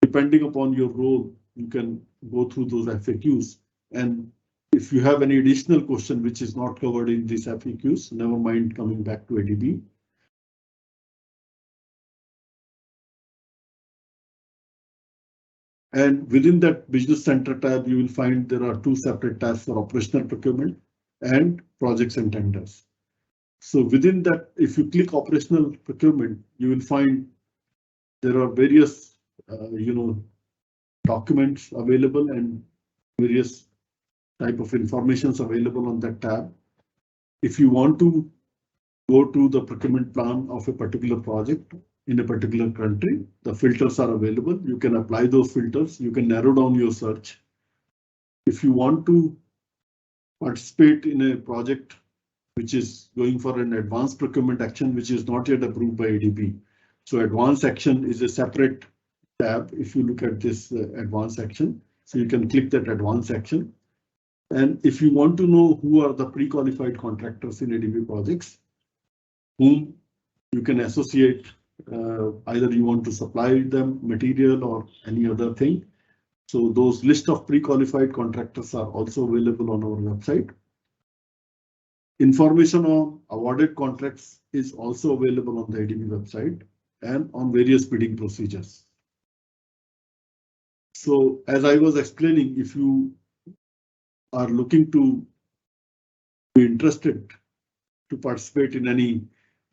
Depending upon your role, you can go through those FAQs. And if you have any additional question which is not covered in these FAQs, never mind coming back to ADB. And within that Business Center tab, you will find there are two separate tabs for operational procurement and projects and tenders. So within that, if you click operational procurement, you will find there are various, documents available and various type of informations available on that tab. If you want to go to the procurement plan of a particular project in a particular country, the filters are available. You can apply those filters. You can narrow down your search. If you want to participate in a project which is going for an advanced procurement action, which is not yet approved by ADB. So advanced action is a separate tab. If you look at this advanced action, so you can click that advanced action. And if you want to know who are the pre-qualified contractors in ADB projects, whom you can associate, either you want to supply them material or any other thing. So those list of pre-qualified contractors are also available on our website. Information on awarded contracts is also available on the ADB website and on various bidding procedures. So as I was explaining, if you are looking to be interested to participate in any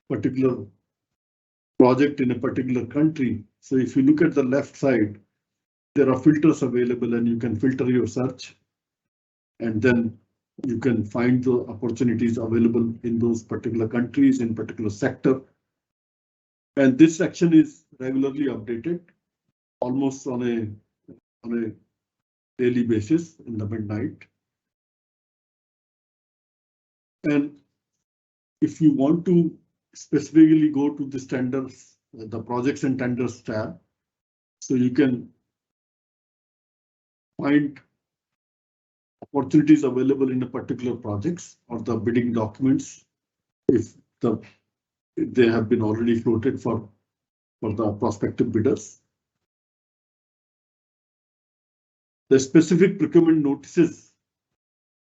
particular project in a particular country, so if you look at the left side, there are filters available and you can filter your search, and then you can find the opportunities available in those particular countries, in particular sector. And this section is regularly updated almost on a daily basis in the midnight. And if you want to specifically go to the tenders, the projects and tenders tab, so you can find opportunities available in a particular projects or the bidding documents if they have been already floated for the prospective bidders. The specific procurement notices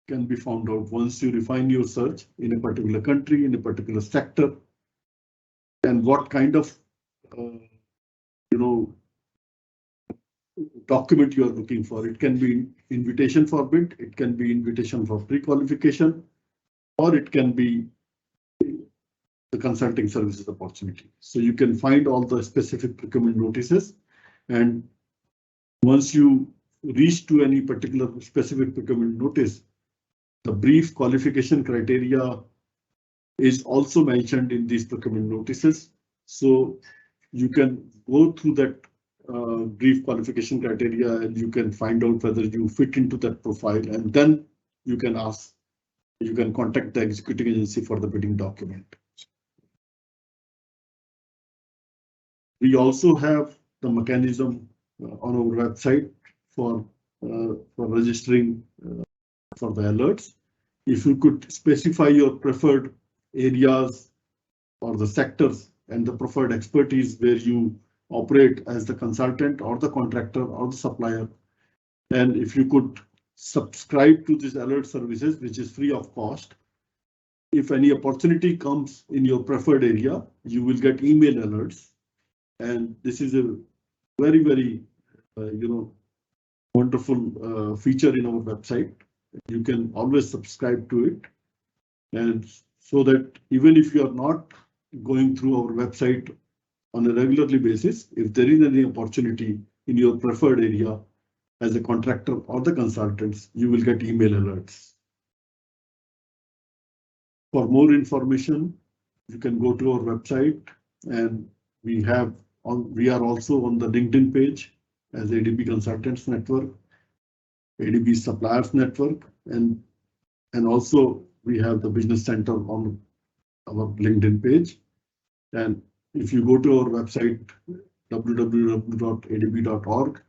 can be found out once you refine your search in a particular country, in a particular sector, and what kind of document you are looking for. It can be invitation for bid, it can be invitation for pre-qualification, or it can be the consulting services opportunity. So you can find all the specific procurement notices, and once you reach to any particular specific procurement notice, the brief qualification criteria is also mentioned in these procurement notices. So you can go through that brief qualification criteria and you can find out whether you fit into that profile, and then you can contact the executing agency for the bidding document. We also have the mechanism on our website for registering for the alerts. If you could specify your preferred areas or the sectors and the preferred expertise where you operate as the consultant or the contractor or the supplier, and if you could subscribe to these alert services, which is free of cost, if any opportunity comes in your preferred area, you will get email alerts. And this is a very, very, wonderful feature in our website. You can always subscribe to it. And so that even if you are not going through our website on a regularly basis, if there is any opportunity in your preferred area as a contractor or the consultants, you will get email alerts. For more information, you can go to our website, and we are also on the LinkedIn page as ADB Consultants Network, ADB Suppliers Network, and also we have the Business Center on our LinkedIn page. And if you go to our website, www.adb.org,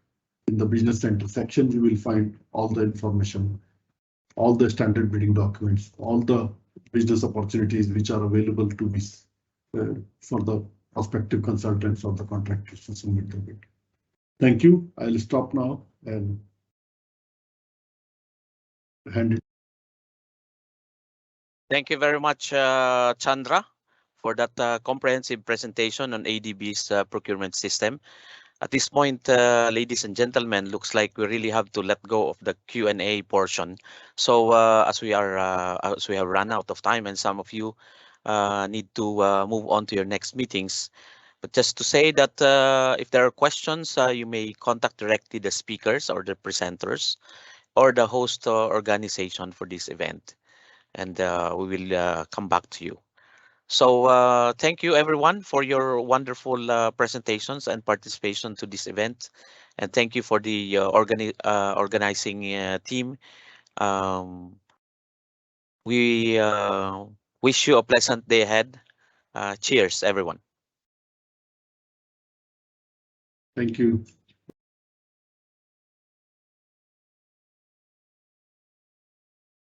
in the Business Center section, you will find all the information, all the standard bidding documents, all the business opportunities which are available to be for the prospective consultants or the contractors to submit the bid. Thank you. I'll stop now and hand it. Thank you very much, Chandra, for that comprehensive presentation on ADB's procurement system. At this point, ladies and gentlemen, looks like we really have to let go of the Q&A portion. So as we have run out of time, and some of you need to move on to your next meetings. But just to say that if there are questions, you may contact directly the speakers or the presenters or the host organization for this event, and we will come back to you. So thank you everyone for your wonderful presentations and participation to this event, and thank you for the organizing team. We wish you a pleasant day ahead. Cheers, everyone. Thank you.